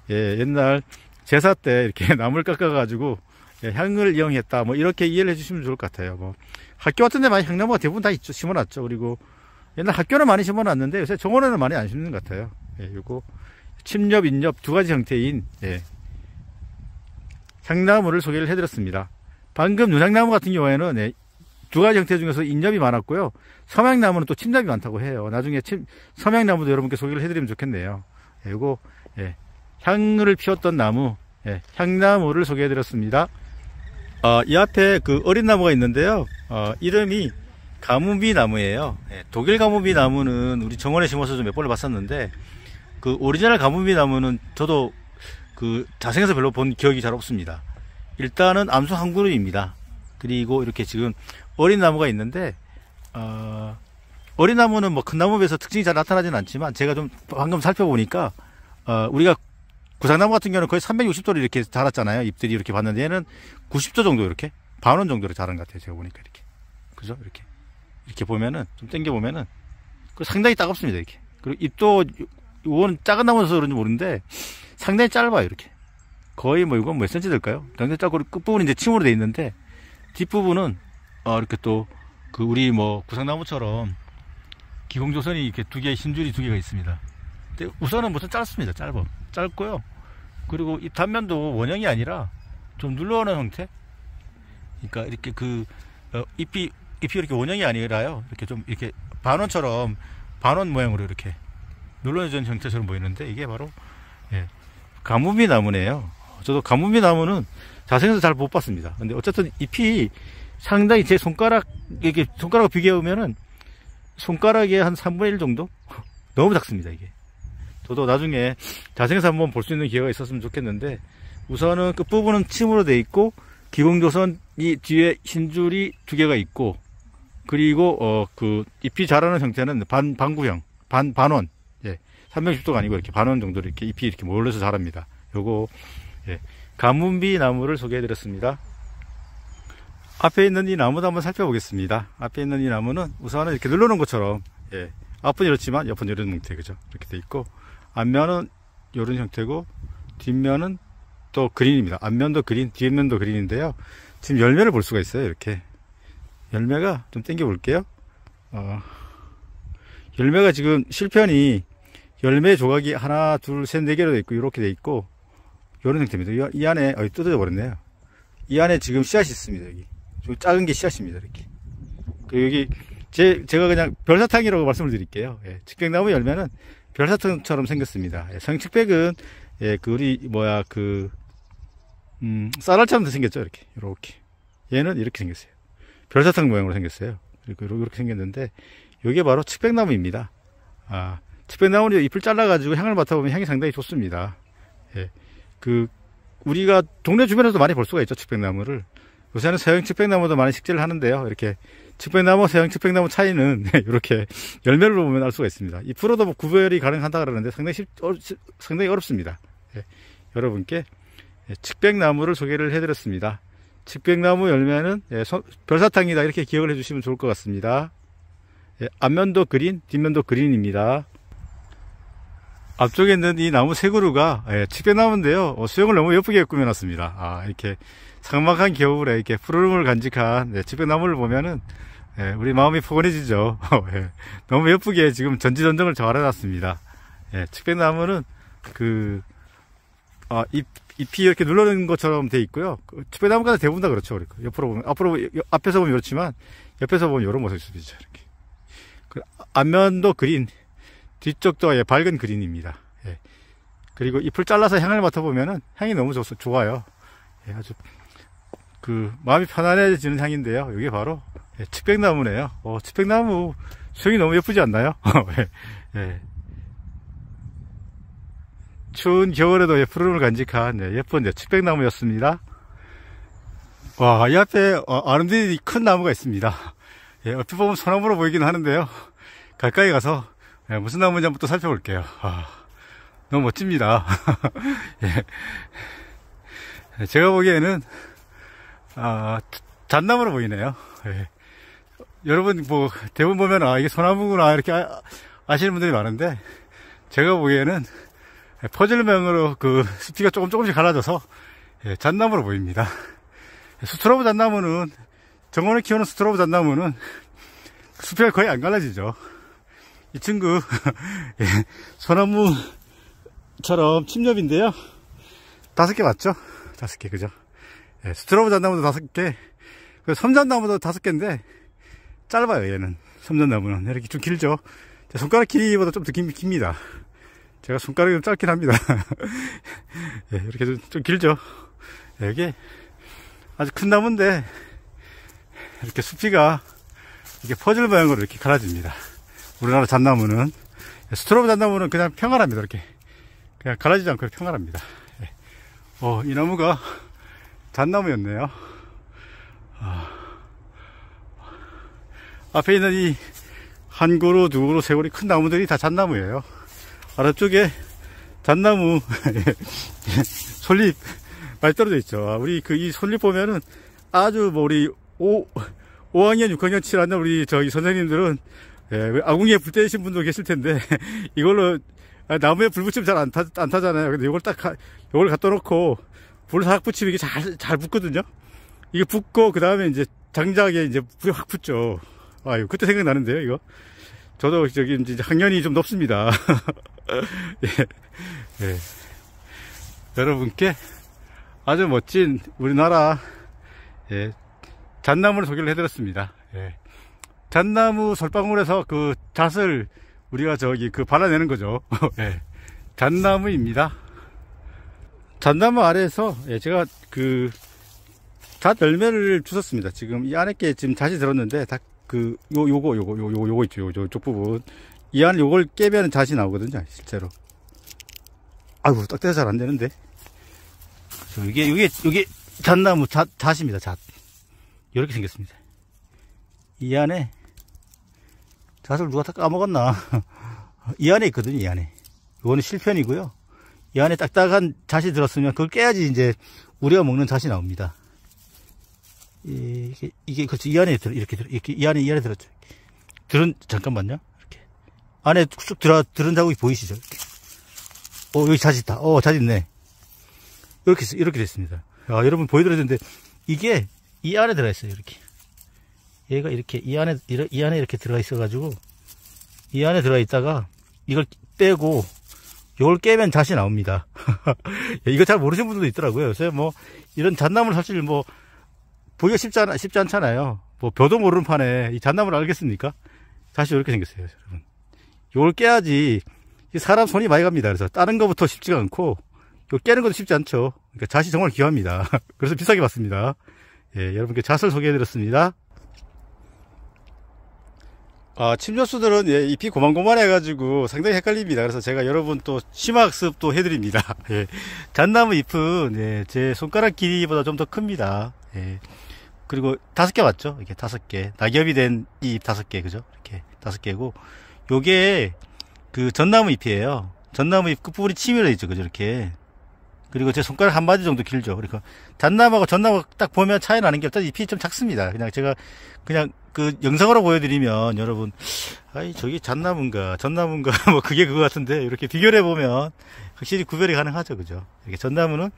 옛날 제사 때 이렇게 나무를 깎아가지고 향을 이용했다. 뭐 이렇게 이해를 해주시면 좋을 것 같아요. 뭐 학교 같은 데 많이 향나무가 대부분 다 있죠. 심어놨죠. 그리고 옛날 학교는 많이 심어놨는데 요새 정원에는 많이 안 심는 것 같아요. 요거 침엽, 인엽 두 가지 형태인 향나무를 소개를 해드렸습니다. 방금 눈향나무 같은 경우에는 두 가지 형태 중에서 인엽이 많았고요. 섬향나무는 또 침엽이 많다고 해요. 나중에 섬향나무도 여러분께 소개를 해드리면 좋겠네요. 요거 향을 피웠던 나무, 향나무를 소개해드렸습니다. 이 앞에 어린 나무가 있는데요. 이름이 가뭄비 나무예요. 독일 가뭄비 나무는 우리 정원에 심어서 좀 몇 번을 봤었는데 오리지널 가뭄비 나무는 저도 자생해서 별로 본 기억이 잘 없습니다. 일단은 암수 한 그루입니다. 그리고 이렇게 지금 어린 나무가 있는데 어린 나무는 뭐 큰 나무에 비해서 특징이 잘 나타나지는 않지만 제가 좀 방금 살펴보니까 우리가 구상나무 같은 경우는 거의 360도로 이렇게 자랐잖아요. 잎들이 이렇게 봤는데 얘는 90도 정도 이렇게 반원 정도로 자란 것 같아요. 제가 보니까 이렇게 그죠? 이렇게 보면은 좀 당겨 보면은 상당히 따갑습니다. 이렇게 그리고 잎도 이거는 작은 나무라서 그런지 모르는데 상당히 짧아요. 이렇게 거의 뭐 이건 몇 센치 될까요? 굉장히 짧고 끝부분이 이제 침으로 돼 있는데 뒷부분은 이렇게 또 우리 뭐 구상나무처럼 기공조선이 이렇게 힘줄이 두 개가 있습니다. 근데 우선은 짧습니다. 짧고요. 그리고 이 단면도 원형이 아니라 좀 눌러오는 형태. 그러니까 이렇게 잎이 이렇게 원형이 아니라요. 이렇게 좀 이렇게 반원처럼 반원 모양으로 이렇게 눌러진 형태처럼 보이는데 이게 바로 가뭄비 나무네요. 저도 가뭄비 나무는 자생해서 잘 못 봤습니다. 근데 어쨌든 잎이 상당히 제 손가락을 비교해보면은 손가락의 한 3분의 1 정도? 너무 작습니다, 이게. 저도 나중에 자생해서 한번 볼 수 있는 기회가 있었으면 좋겠는데, 우선은 끝부분은 침으로 돼 있고, 기공조선이 뒤에 흰줄이 두 개가 있고, 그리고, 잎이 자라는 형태는 반구형, 반원. 360도가 아니고 이렇게 반원 정도로 이렇게 잎이 이렇게 몰려서 자랍니다. 요거, 가뭄비 나무를 소개해드렸습니다. 앞에 있는 이 나무도 한번 살펴보겠습니다. 앞에 있는 이 나무는 우선은 이렇게 눌러놓은 것처럼, 앞은 이렇지만 옆은 이런 형태, 그죠? 이렇게 돼 있고, 앞면은 이런 형태고, 뒷면은 또 그린입니다. 앞면도 그린, 뒷면도 그린인데요. 지금 열매를 볼 수가 있어요, 이렇게. 열매가 좀 당겨 볼게요. 열매가 지금 실편이 열매 조각이 하나, 둘, 셋, 네 개로 돼 있고, 이렇게 돼 있고, 이런 형태입니다. 이 안에, 뜯어져 버렸네요. 이 안에 지금 씨앗이 있습니다, 여기. 좀 작은 게 씨앗입니다, 이렇게. 여기, 제가 그냥 별사탕이라고 말씀을 드릴게요. 측백나무 열매는 별사탕처럼 생겼습니다. 성측백은 예, 그 우리 뭐야 쌀알처럼 생겼죠. 이렇게 얘는 이렇게 생겼어요. 별사탕 모양으로 생겼어요. 이렇게 생겼는데 이게 바로 측백나무입니다. 측백나무는 잎을 잘라가지고 향을 맡아보면 향이 상당히 좋습니다. 예, 우리가 동네 주변에서도 많이 볼 수가 있죠. 측백나무를. 요새는 서양 측백나무도 많이 식재를 하는데요. 이렇게 측백나무, 서양 측백나무 차이는 이렇게 열매를 보면 알 수가 있습니다. 잎으로도 뭐 구별이 가능하다 그러는데 상당히 어렵습니다. 예, 여러분께 측백나무를 소개를 해드렸습니다. 측백나무 열매는 별사탕이다 이렇게 기억을 해주시면 좋을 것 같습니다. 앞면도 그린, 뒷면도 그린입니다. 앞쪽에 있는 이 나무 세 그루가 측백나무인데요. 수영을 너무 예쁘게 꾸며놨습니다. 이렇게 삭막한 겨울에 이렇게 푸르름을 간직한 측백나무를 보면은 우리 마음이 포근해지죠. 너무 예쁘게 지금 전지전등을 잘해놨습니다. 측백나무는 잎이 이렇게 눌러놓은 것처럼 돼 있고요. 측백나무가 대부분 다 그렇죠. 옆으로 보면, 앞에서 보면 이렇지만, 옆에서 보면 이런 모습일 수도 있죠. 이렇게. 앞면도 그린, 뒤쪽도 밝은 그린입니다. 그리고 잎을 잘라서 향을 맡아보면은 향이 너무 좋아요. 아주, 마음이 편안해지는 향인데요. 이게 바로, 측백나무네요. 측백나무 수영이 너무 예쁘지 않나요? 추운 겨울에도 푸르름을 간직한 예쁜 측백나무였습니다. 와, 이 앞에 아름드리 큰 나무가 있습니다. 어떻게 보면 소나무로 보이긴 하는데요. 가까이 가서 무슨 나무인지 한번 또 살펴볼게요. 너무 멋집니다. 제가 보기에는 잣나무로 보이네요. 여러분 뭐 대부분 보면 이게 소나무구나 이렇게 아시는 분들이 많은데 제가 보기에는 퍼즐명으로 숲이가 조금씩 갈라져서 잣나무로 보입니다. 스트로브 잣나무는 정원에 키우는 스트로브 잣나무는 숲이가 거의 안 갈라지죠. 이 친구 소나무처럼 침엽인데요. 5개 맞죠? 5개 그죠? 스트로브 잣나무도 5개, 섬잣나무도 5개인데 짧아요. 얘는 섬잣나무는 이렇게 좀 길죠. 손가락 길이보다 좀 더 깁니다. 제가 손가락이 좀 짧긴 합니다. 이렇게 좀 길죠. 이게 아주 큰 나무인데 이렇게 숲이가 이렇게 퍼즐 모양으로 이렇게 갈라집니다. 우리나라 잣나무는, 스트로브 잣나무는 그냥 평활합니다. 이렇게 그냥 갈라지지 않고 평활합니다. 이 나무가 잣나무였네요. 앞에 있는 이 한 그루, 두 그루, 세 그루 큰 나무들이 다 잣나무예요. 아래쪽에 잣나무 솔잎 많이 떨어져 있죠. 우리 이 솔잎 보면은 아주 우리 5학년, 6학년, 7학년 우리 선생님들은 아궁이에 불 때리신 분도 계실 텐데 이걸로 나무에 불 붙이면 잘 안 타잖아요. 근데 이걸 이걸 갖다 놓고 불 싹 붙이면 이게 잘 붙거든요. 이게 붙고 그 다음에 이제 장작에 이제 불이 확 붙죠. 그때 생각나는데요, 이거. 저도 이제 학년이 좀 높습니다. 여러분께 아주 멋진 우리나라 잣나무를 소개를 해드렸습니다. 잣나무 솔방울에서 잣을 우리가 발라내는 거죠. 잣나무입니다. 잣나무 아래에서 제가 잣 열매를 주웠습니다. 지금 이 안에 게 지금 잣이 들었는데 요거 있죠. 요쪽 부분. 이 안에 요걸 깨면 잣이 나오거든요, 실제로. 아이고, 딱대가 잘 안 되는데. 이게 잣나무, 잣입니다, 잣. 이렇게 생겼습니다. 이 안에, 잣을 누가 다 까먹었나. 이 안에 있거든요, 이 안에. 이거는 실편이고요. 이 안에 딱딱한 잣이 들었으면 그걸 깨야지 이제 우리가 먹는 잣이 나옵니다. 이게 그렇죠. 이 안에 이렇게 이 안에 들었죠. 잠깐만요. 이렇게 안에 쑥 들은 자국이 보이시죠? 여기 잣이 있다. 잣 있네. 이렇게 됐습니다. 여러분 보여드려야 되는데 이게 이 안에 들어 있어요. 이렇게 얘가 이렇게 이 안에 이렇게 들어가 있어가지고 이 안에 들어가 있다가 이걸 빼고 이걸 깨면 잣이 나옵니다. 이거 잘 모르시는 분들도 있더라고요. 요새 이런 잣나무를 사실 보기가 쉽지 않잖아요. 벼도 모르는 판에 이 잣나무를 알겠습니까? 잣이 이렇게 생겼어요, 여러분. 이걸 깨야지 사람 손이 많이 갑니다. 그래서 다른 거부터 쉽지가 않고 이거 깨는 것도 쉽지 않죠. 그러니까 잣이 정말 귀합니다. 그래서 비싸게 받습니다. 예, 여러분께 잣을 소개해드렸습니다. 침전수들은 예, 잎이 고만고만해가지고 상당히 헷갈립니다. 그래서 제가 여러분 또 심화학습도 해드립니다. 예, 잣나무 잎은 예, 제 손가락 길이보다 좀 더 큽니다. 예, 그리고 5개 맞죠? 이게 5개. 낙엽이 된 이 잎 5개, 그죠? 이렇게 5개고, 요게 그 전나무 잎이에요. 전나무 잎 끝부분이 치밀어 있죠, 그죠? 이렇게. 그리고 제 손가락 한 마디 정도 길죠. 그러니까 잣나무하고 전나무 딱 보면 차이 나는 게 일단 잎이 좀 작습니다. 그냥 제가 그냥 그 영상으로 보여드리면 여러분, 아이 저기 잣나무인가 전나무인가 뭐 그게 그거 같은데 이렇게 비교를 해보면 확실히 구별이 가능하죠, 그죠? 이렇게 전나무는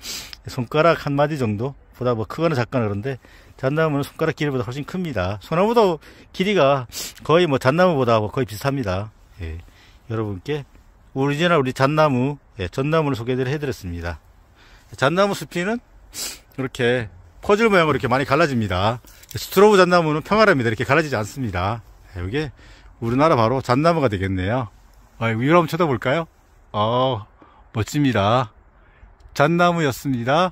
손가락 한 마디 정도 보다 뭐 크거나 작거나 그런데 잣나무는 손가락 길이보다 훨씬 큽니다. 소나무도 길이가 거의 뭐 잣나무보다 거의 비슷합니다. 예, 여러분께 오리지널 우리 잣나무, 예, 전나무를 소개를 해드렸습니다. 잣나무 숲이는 이렇게 퍼즐 모양으로 이렇게 많이 갈라집니다. 스트로브 잣나무는 평화랍니다. 이렇게 갈라지지 않습니다. 이게 우리나라 바로 잣나무가 되겠네요. 위로 한번 쳐다볼까요? 멋집니다. 잣나무였습니다.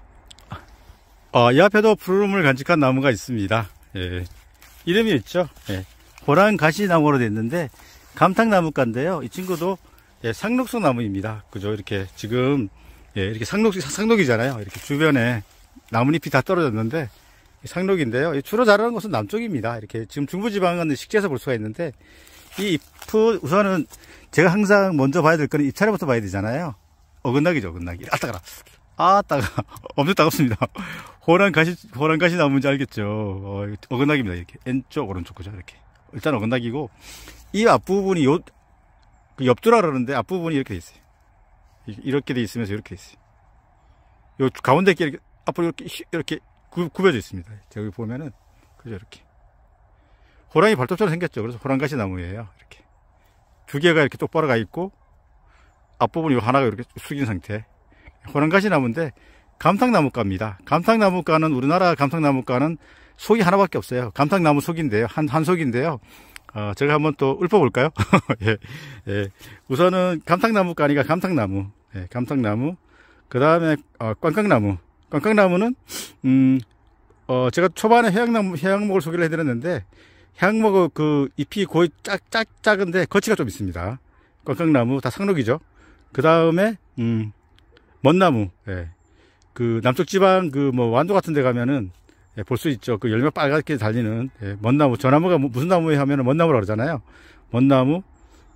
이 앞에도 푸르름을 간직한 나무가 있습니다. 예, 이름이 있죠. 예, 호랑가시나무로 됐는데 감탕나무가인데요. 이 친구도 예, 상록성 나무입니다. 그죠? 이렇게 지금 예, 이렇게 상록이잖아요. 이렇게 주변에 나뭇잎이 다 떨어졌는데 상록인데요. 주로 자라는 곳은 남쪽입니다. 이렇게 지금 중부지방은 식지에서 볼 수가 있는데 이 잎은 우선은 제가 항상 먼저 봐야 될 거는 잎차례부터 봐야 되잖아요. 어긋나기죠, 어긋나기. 따가라. 엄청 따갑습니다. 호랑가시 나무인지 알겠죠? 어긋나기입니다. 이렇게 왼쪽 오른쪽 그죠? 이렇게 일단 어긋나기고 이 앞부분이 그 옆두라 그러는데 앞부분이 이렇게 돼 있어요. 이렇게 돼 있으면서 이렇게 있어요. 요 가운데 이렇게 앞으로 이렇게 굽혀져 있습니다. 여기 보면은 그죠? 이렇게 호랑이 발톱처럼 생겼죠. 그래서 호랑가시 나무예요. 이렇게 두 개가 이렇게 똑바로 가 있고 앞부분이 하나가 이렇게 숙인 상태. 호랑가시 나무인데 감탕나무가입니다. 감탕나무가는 우리나라 감탕나무가는 속이 하나밖에 없어요. 감탕나무 속인데요. 한 속인데요. 제가 한번 또 읊어볼까요? 예, 예. 우선은 감탕나무가 아니라 감탕나무. 예, 감탕나무. 그 다음에, 꽝꽝나무. 꽝꽝나무는, 제가 초반에 해양목을 소개를 해드렸는데, 해양목의 그 잎이 거의 작은데 거치가 좀 있습니다. 꽝꽝나무, 다 상록이죠. 그 다음에, 먼나무. 예. 그 남쪽 지방 그 뭐 완도 같은 데 가면은 예, 볼 수 있죠. 그 열매 빨갛게 달리는 예, 먼나무. 저 나무가 무슨 나무에 하면은 먼나무라고 그러잖아요. 먼나무.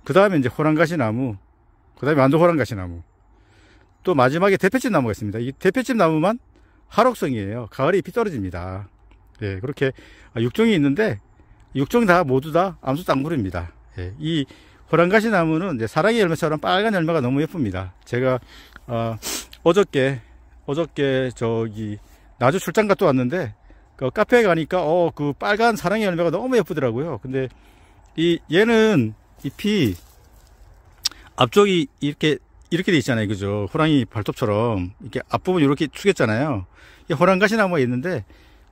그 다음에 이제 호랑가시 나무. 그 다음에 완도 호랑가시 나무. 또 마지막에 대패집 나무가 있습니다. 이 대패집 나무만 하록성이에요. 가을에 잎이 떨어집니다. 예, 그렇게 6종이 있는데 6종 다 모두 다 암수 땅굴입니다. 예, 이 호랑가시 나무는 이제 사랑의 열매처럼 빨간 열매가 너무 예쁩니다. 제가 어저께 저기 나주 출장 갔다 왔는데 그 카페에 가니까 그 빨간 사랑의 열매가 너무 예쁘더라고요. 근데 얘는 잎이 앞쪽이 이렇게 돼 있잖아요. 그죠? 호랑이 발톱처럼 이렇게 앞부분이 이렇게 숙였잖아요. 이 호랑가시 나무가 있는데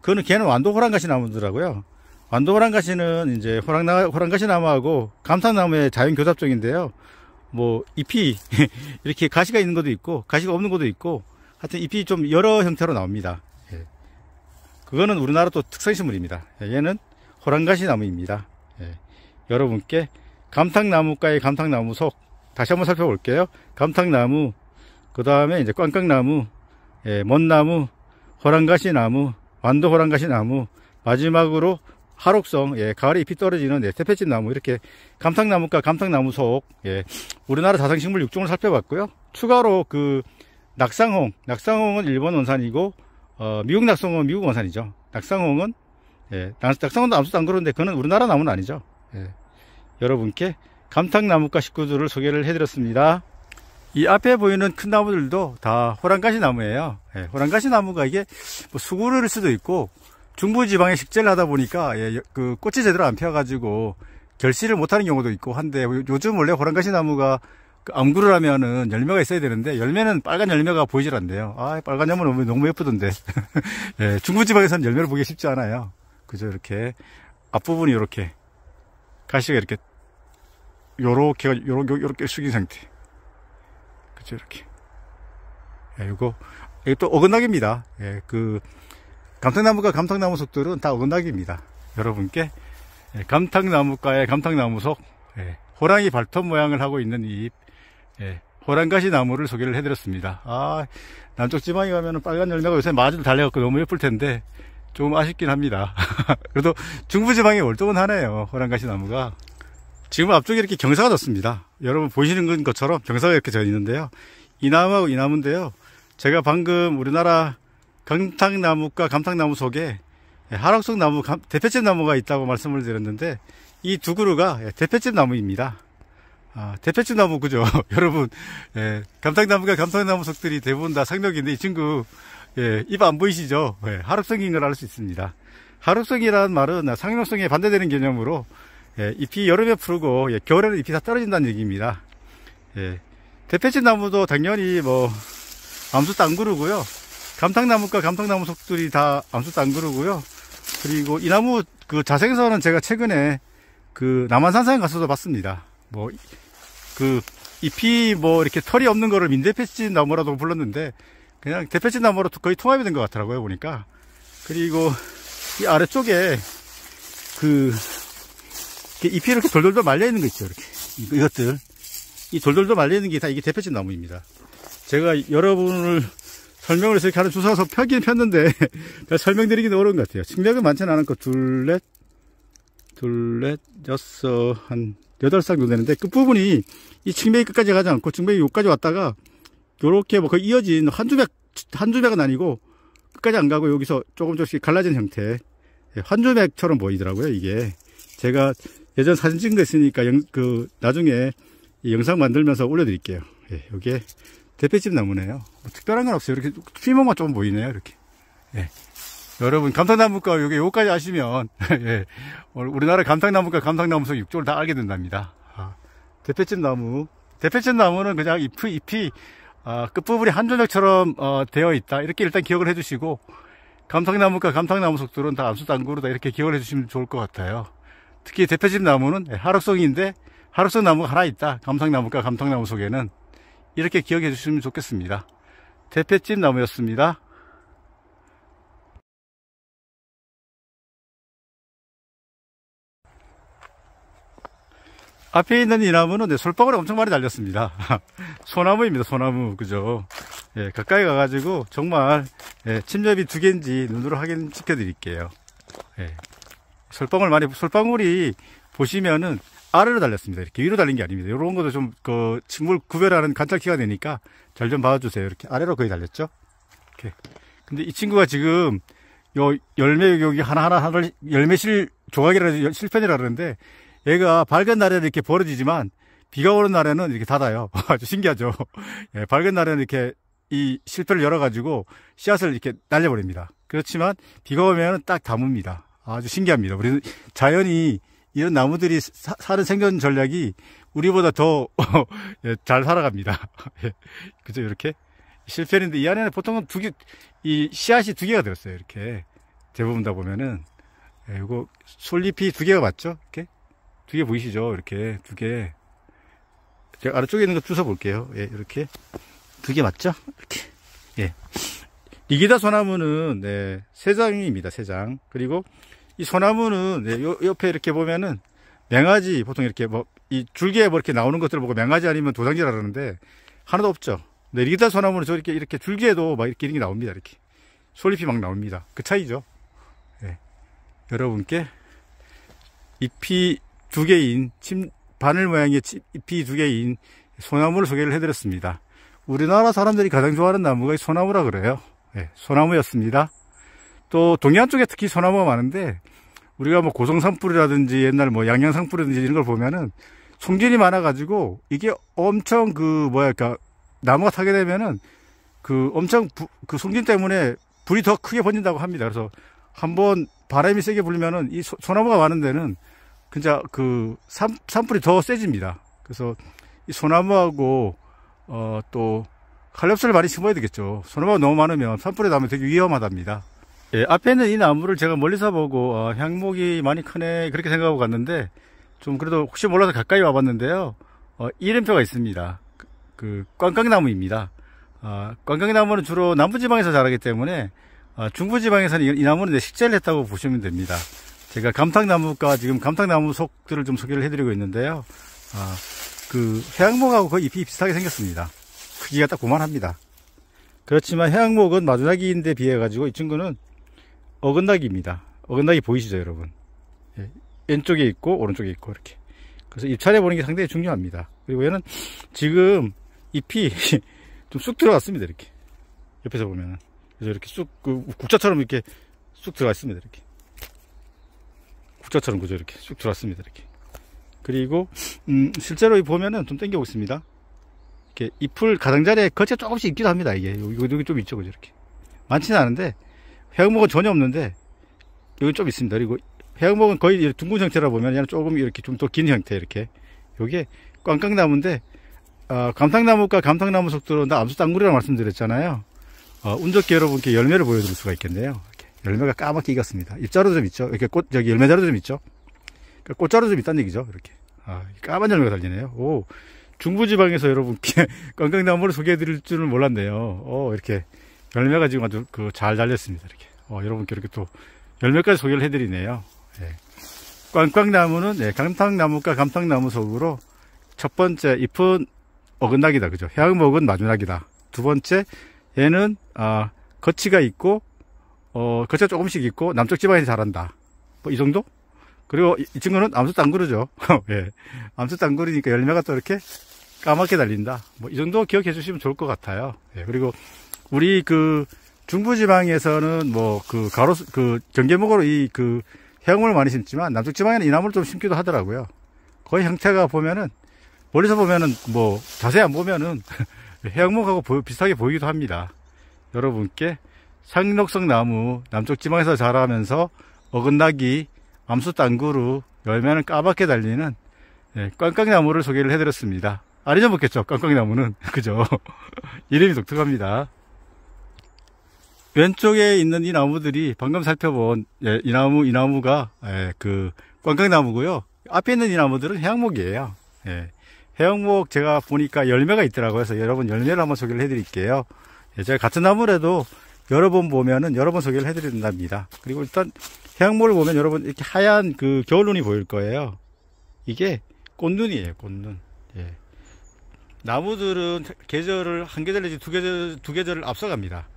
걔는 완도 호랑가시 나무더라고요. 완도 호랑가시는 이제 호랑가시 나무하고 감탄나무의 자연 교잡종인데요. 뭐 잎이 이렇게 가시가 있는 것도 있고 가시가 없는 것도 있고 하여튼 잎이 좀 여러 형태로 나옵니다. 예. 그거는 우리나라 또 특성식물입니다. 예. 얘는 호랑가시 나무입니다. 예. 여러분께 감탕나무과의 감탕나무 속 다시 한번 살펴볼게요. 감탕나무, 그 다음에 이제 꽝꽝나무, 예, 먼나무, 호랑가시 나무, 완도 호랑가시 나무, 마지막으로 하록성, 예, 가을에 잎이 떨어지는 예, 태페집 나무, 이렇게 감탕나무과 감탕나무 속, 예, 우리나라 자생식물 6종을 살펴봤고요. 추가로 낙상홍은 일본 원산이고, 미국 낙상홍은 미국 원산이죠. 낙상홍은, 예, 낙상홍도 아무것도 안 그러는데, 그는 우리나라 나무는 아니죠. 예, 여러분께 감탕나무과 식구들을 소개를 해드렸습니다. 이 앞에 보이는 큰 나무들도 다 호랑가시 나무예요. 예, 호랑가시 나무가 이게 뭐 수구를 수도 있고, 중부지방에 식재를 하다 보니까 예, 그 꽃이 제대로 안 펴가지고 결실을 못하는 경우도 있고 한데 요즘 원래 호랑가시 나무가 암구를 하면은 열매가 있어야 되는데 열매는 빨간 열매가 보이질 않네요. 빨간 열매는 너무 예쁘던데. 예, 중부지방에서는 열매를 보기 쉽지 않아요. 그죠? 이렇게 앞부분이 이렇게 가시가 이렇게 요렇게 숙인 상태. 그죠? 이렇게 예, 이게 또 어긋나기입니다. 예, 감탕나무과 감탕나무 속들은 다 어긋나기입니다. 여러분께 감탕나무과의 감탕나무 속, 호랑이 발톱 모양을 하고 있는 이 호랑가시 나무를 소개를 해드렸습니다. 남쪽 지방에 가면은 빨간 열매가 요새 마주도 달려갖고 너무 예쁠 텐데 좀 아쉽긴 합니다. 그래도 중부지방에 월등하네요, 호랑가시 나무가. 지금 앞쪽에 이렇게 경사가 졌습니다. 여러분 보시는 것처럼 경사가 이렇게 져 있는데요. 이 나무하고 이 나무인데요. 제가 방금 우리나라 감탕나무과 감탕나무 속에 하락속 나무, 대패집 나무가 있다고 말씀을 드렸는데 이 두 그루가 대패집 나무입니다. 대패집 나무 그죠? 여러분, 감탕나무가 감탕나무 속들이 대부분 다 상록인데 이 친구 입 안 보이시죠? 하락성인 걸 알 수 있습니다. 하락성이라는 말은 상록성에 반대되는 개념으로 잎이 여름에 푸르고 겨울에는 잎이 다 떨어진다는 얘기입니다. 대패집 나무도 당연히 암수도 안 그루고요. 감탕나무과 감탕나무 속들이 다 암수도 안 그루고요. 그리고 이 나무 자생선은 제가 최근에 남한산상에 가서도 봤습니다. 잎이 이렇게 털이 없는 거를 민대패집 나무라고 불렀는데 그냥 대패집 나무로 거의 통합이 된 것 같더라고요, 보니까. 그리고 이 아래쪽에 잎이 이렇게 돌돌돌 말려 있는 거 있죠, 이렇게. 이것들. 이 돌돌돌 말려 있는 게 다 이게 대패집 나무입니다. 제가 여러분을 설명을 해서 이렇게 하나 주워서 펴긴 폈는데, 설명드리기는 어려운 것 같아요. 측면은 많지는 않은 거, 둘, 넷, 여섯, 한 8쌍 정도 되는데, 끝부분이 이 측면이 끝까지 가지 않고, 측면이 여기까지 왔다가, 요렇게 거의 이어진 한 주맥은 아니고, 끝까지 안 가고, 여기서 조금씩 갈라진 형태. 한주맥처럼 보이더라고요, 이게. 제가 예전 사진 찍은 거 있으니까, 나중에 이 영상 만들면서 올려드릴게요. 요게 대패집 나무네요. 특별한 건 없어요. 이렇게 휘모만 좀 보이네요, 이렇게. 여러분, 감탕나무과 요거까지 아시면, 우리나라 감탕나무과 감탕나무 속 육조를 다 알게 된답니다. 대패집 나무는 그냥 잎이, 끝부분이 한줄력처럼, 되어 있다. 이렇게 일단 기억을 해주시고, 감탕나무과 감탕나무 속들은 다 암수 땅구르다. 이렇게 기억을 해주시면 좋을 것 같아요. 특히 대패집 나무는 하락성인데, 하락성 나무가 하나 있다. 감탕나무과 감탕나무 속에는. 이렇게 기억해 주시면 좋겠습니다. 대패집 나무였습니다. 앞에 있는 이 나무는 솔방울이 엄청 많이 달렸습니다. 소나무입니다, 소나무. 그죠? 가까이 가가지고 정말 침엽이 2개인지 눈으로 확인시켜 드릴게요. 솔방울이 보시면은 아래로 달렸습니다. 이렇게 위로 달린 게 아닙니다. 이런 것도 좀 식물 구별하는 관찰키가 되니까 잘 좀 봐주세요. 이렇게 아래로 거의 달렸죠? 이렇게. 근데 이 친구가 지금 열매 여기 하나하나 열매실 조각이라 실편이라 그러는데 얘가 밝은 날에는 이렇게 벌어지지만 비가 오는 날에는 이렇게 닫아요. 아주 신기하죠? 밝은 날에는 이렇게 이 실편을 열어가지고 씨앗을 이렇게 날려버립니다. 그렇지만 비가 오면 딱 담읍니다. 아주 신기합니다. 우리 자연이 이런 나무들이 사는 생존 전략이 우리보다 더 잘 살아갑니다. 그죠? 이렇게 실편인데 이 안에는 보통은 이 씨앗이 2개가 들었어요. 이렇게 대부분 다 보면은 이거 솔잎이 2개가 맞죠? 이렇게 2개 보이시죠? 이렇게 2개. 제가 아래쪽에 있는 거 주워 볼게요. 이렇게 2개 맞죠? 이렇게. 이기다 소나무는 3장입니다. 3장. 그리고 이 소나무는 옆에 이렇게 보면은 맹아지 보통 이렇게 이 줄기에 이렇게 나오는 것들을 보고 맹아지 아니면 도장지라 그러는데 하나도 없죠. 네, 이기다 소나무는 이렇게 줄기에도 막 이렇게 이런 게 나옵니다. 이렇게 솔잎이 막 나옵니다. 그 차이죠. 여러분께 잎이 2개인 바늘 모양의 잎이 2개인 소나무를 소개를 해드렸습니다. 우리나라 사람들이 가장 좋아하는 나무가 소나무라 그래요. 소나무였습니다. 또 동해안 쪽에 특히 소나무가 많은데 우리가 고성산불이라든지 옛날 양양산불이라든지 이런 걸 보면은 송진이 많아가지고 이게 엄청 나무가 타게 되면은 엄청 송진 때문에 불이 더 크게 번진다고 합니다. 그래서 한번 바람이 세게 불면은 이 소나무가 많은 데는 진짜 산불이 더 세집니다. 그래서 이 소나무하고 또 칼엽수를 많이 심어야 되겠죠. 소나무가 너무 많으면 산불에 나면 되게 위험하답니다. 앞에 있는 이 나무를 제가 멀리서 보고 향목이 많이 크네 그렇게 생각하고 갔는데 좀 그래도 혹시 몰라서 가까이 와봤는데요. 이름표가 있습니다. 꽝꽝나무입니다. 관광나무는 주로 남부지방에서 자라기 때문에 중부지방에서는 이 나무는 식재를 했다고 보시면 됩니다. 제가 감탕나무과 지금 감탕나무 속들을 좀 소개를 해드리고 있는데요. 그 해양목하고 거의 잎이 비슷하게 생겼습니다. 크기가 딱 고만합니다. 그렇지만 해양목은 마주나기인데 비해 가지고 이 친구는 어긋나기입니다. 어긋나기 보이시죠, 여러분? 예, 왼쪽에 있고 오른쪽에 있고 이렇게. 그래서 입찰해 보는 게 상당히 중요합니다. 그리고 얘는 지금 잎이 좀 쑥 들어갔습니다. 이렇게 옆에서 보면은. 그래서 이렇게 쑥 국자처럼 이렇게 쑥 들어가 있습니다. 이렇게 국자처럼 그죠, 이렇게 쑥 들어갔습니다. 이렇게. 그리고 실제로 보면은 좀 당겨 보겠습니다. 이렇게 잎을 가장자리에 겉에 조금씩 있기도 합니다. 이게 여기 좀 있죠, 그죠? 이렇게 많지는 않은데 해양목은 전혀 없는데 여기 좀 있습니다. 그리고 해양목은 거의 둥근 형태라 보면 얘는 조금 이렇게 좀 더 긴 형태, 이렇게. 요게 꽝꽝나무인데 감탕나무과 감탕나무 속도로 암수땅굴이라고 말씀드렸잖아요. 운좋게 여러분께 열매를 보여드릴 수가 있겠네요. 이렇게 열매가 까맣게 익었습니다. 잎자루도 좀 있죠. 이렇게 저기 열매자루도 좀 있죠. 그러니까 꽃자루도 좀 있다는 얘기죠. 이렇게 까만 열매가 달리네요. 오, 중부지방에서 여러분께 꽝꽝나무를 소개해드릴 줄은 몰랐네요. 이렇게 열매가 지금 아주 잘 달렸습니다. 이렇게 여러분께 이렇게 또 열매까지 소개를 해드리네요. 예. 꽝꽝나무는 감탕나무과 감탕나무 속으로 첫 번째 잎은 어긋나기다, 그죠? 해양목은 마주나기다. 두 번째, 얘는 거치가 있고 거치가 조금씩 있고 남쪽 지방에서 자란다. 뭐 이 정도? 그리고 이 친구는 암수땅구르죠. 예. 암수땅구르니까 열매가 또 이렇게 까맣게 달린다. 뭐 이 정도 기억해 주시면 좋을 것 같아요. 예. 그리고 우리 중부지방에서는 경계목으로 해양목을 많이 심지만 남쪽 지방에는 이 나무를 좀 심기도 하더라고요. 거의 형태가 보면은 멀리서 보면은 자세히 안 보면은 해양목하고 비슷하게 보이기도 합니다. 여러분께 상록성 나무 남쪽 지방에서 자라면서 어긋나기 암수땅구루 열매는 까맣게 달리는 꽝꽝나무를 소개를 해드렸습니다. 안 잊어먹겠죠, 꽝꽝나무는. 그죠? 이름이 독특합니다. 왼쪽에 있는 이 나무들이 방금 살펴본 이 나무가 꽝꽝나무고요. 앞에 있는 이 나무들은 해양목이에요. 해양목 제가 보니까 열매가 있더라고요. 그래서 여러분 열매를 한번 소개를 해드릴게요. 제가 같은 나무라도 여러 번 보면은 여러 번 소개를 해드린답니다. 그리고 일단 해양목을 보면 여러분 이렇게 하얀 겨울눈이 보일 거예요. 이게 꽃눈이에요, 꽃눈. 예. 나무들은 계절을 한 계절 내지 두 계절을 앞서갑니다.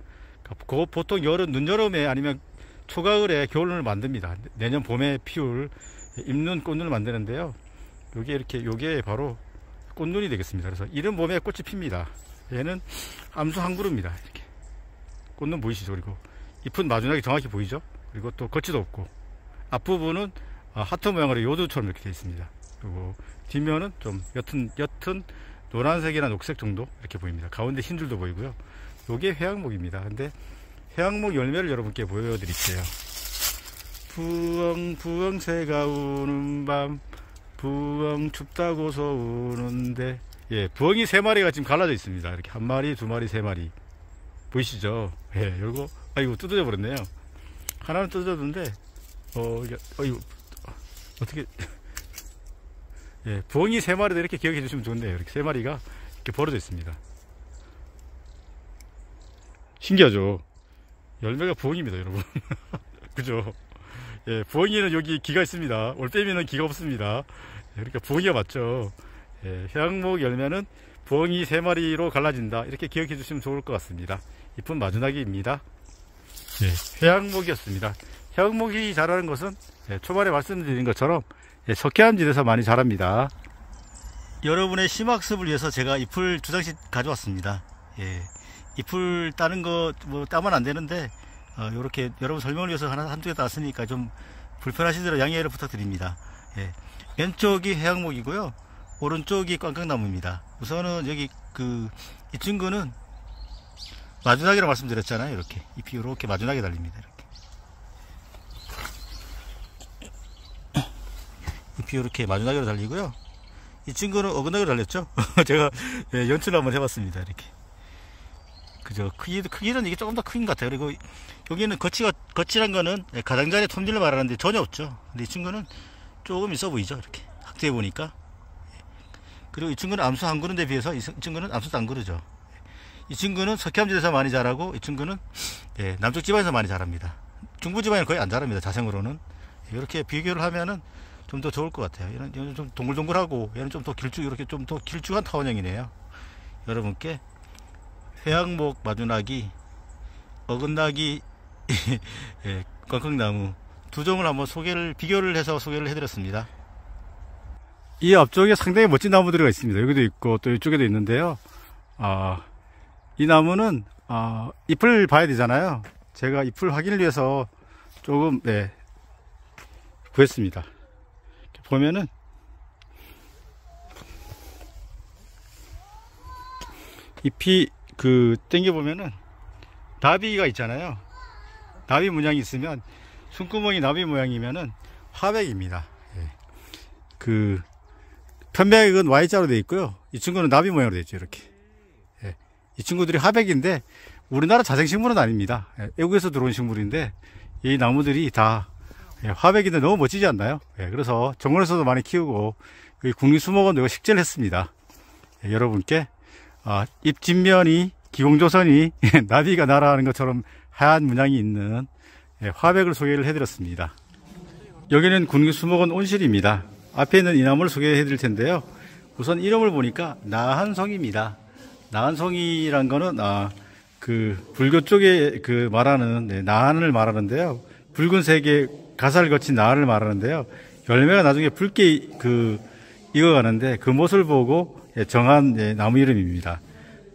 보통 늦여름에 아니면 초가을에 겨울눈을 만듭니다. 내년 봄에 피울 잎눈 꽃눈을 만드는데요. 요게 바로 꽃눈이 되겠습니다. 그래서 이른 봄에 꽃이 핍니다. 얘는 암수 한 그루입니다. 이렇게 꽃눈 보이시죠? 그리고 잎은 마주나기 정확히 보이죠? 그리고 또 거치도 없고 앞부분은 하트 모양으로 요두처럼 이렇게 되어 있습니다. 그리고 뒷면은 좀 옅은 노란색이나 녹색 정도 이렇게 보입니다. 가운데 흰 줄도 보이고요. 요게 해양목입니다. 근데 해양목 열매를 여러분께 보여드릴게요. 부엉 새가 우는 밤 부엉 춥다고서 우는데, 예, 부엉이 3마리가 지금 갈라져 있습니다. 이렇게 1마리, 2마리, 3마리 보이시죠? 예, 요거 이거 뜯어져 버렸네요. 하나는 뜯어졌는데 이거 어떻게 예, 부엉이 3마리도 이렇게 기억해 주시면 좋은데요. 이렇게 3마리가 이렇게 벌어져 있습니다. 신기하죠? 열매가 부엉입니다, 여러분. 그죠? 예, 부엉이는 여기 기가 있습니다. 올빼미는 기가 없습니다. 그러니까 부엉이가 맞죠. 예, 해양목 열매는 부엉이 3마리로 갈라진다. 이렇게 기억해 주시면 좋을 것 같습니다. 잎은 마주나기입니다. 예, 해양목이었습니다. 해양목이 자라는 것은 초반에 말씀드린 것처럼 석회암 지대에서 많이 자랍니다. 여러분의 심학습을 위해서 제가 잎을 2장씩 가져왔습니다. 예, 잎을 따는 거 따면 안 되는데 요렇게 여러분 설명을 위해서 한두 개 땄으니까 좀 불편하시더라도 양해를 부탁드립니다. 예, 왼쪽이 해양목이고요, 오른쪽이 꽝꽝나무입니다. 우선은 여기 이 친구는 마주나기라고 말씀드렸잖아요. 이렇게 잎이 이렇게 마주나게 달립니다. 잎이 이렇게 마주나기로 달리고요. 이 친구는 어긋나기로 달렸죠. 제가 연출을 한번 해봤습니다. 이렇게. 그죠. 크기는 이게 조금 더 큰 것 같아요. 그리고 여기는 거칠한 거는 가장자리 톱니를 말하는데 전혀 없죠. 근데 이 친구는 조금 있어 보이죠. 이렇게 학대해 보니까. 그리고 이 친구는 암수 한 그루인데 비해서 이 친구는 암수도 안 그루죠. 이 친구는 석회암지대에서 많이 자라고, 이 친구는 예, 남쪽 지방에서 많이 자랍니다. 중부 지방에는 거의 안 자랍니다. 자생으로는. 이렇게 비교를 하면은 좀 더 좋을 것 같아요. 얘는 좀 동글동글하고, 얘는 좀 더 이렇게 좀 더 길쭉한 타원형이네요. 여러분께 회양목 마주나기, 어긋나기, 예, 꽝꽝나무 두 종을 한번 비교를 해서 소개를 해드렸습니다. 이 앞쪽에 상당히 멋진 나무들이 있습니다. 여기도 있고 또 이쪽에도 있는데요. 이 나무는 잎을 봐야 되잖아요. 제가 잎을 확인을 위해서 조금 구했습니다. 보면은 잎이 당겨 보면은 나비가 있잖아요. 나비 문양이 있으면, 숨구멍이 나비 모양이면은 화백입니다. 예. 편백은 Y자로 되어 있고요. 이 친구는 나비 모양으로 되어 있죠. 이렇게. 예. 이 친구들이 화백인데 우리나라 자생식물은 아닙니다. 예. 외국에서 들어온 식물인데 이 나무들이 다 화백인데 너무 멋지지 않나요? 예. 그래서 정원에서도 많이 키우고 국립수목원도 식재를 했습니다. 예. 여러분께 잎 뒷면이 기공조선이 나비가 날아가는 것처럼 하얀 문양이 있는 화백을 소개를 해드렸습니다. 여기는 국립수목원 온실입니다. 앞에 있는 이 나무를 소개해 드릴 텐데요. 우선 이름을 보니까 나한송입니다. 나한송이란 거는 불교 쪽에 말하는 나한을 말하는데요. 붉은색의 가사를 거친 나한을 말하는데요. 열매가 나중에 붉게 익어가는데 그 모습을 보고 정한 나무 이름입니다.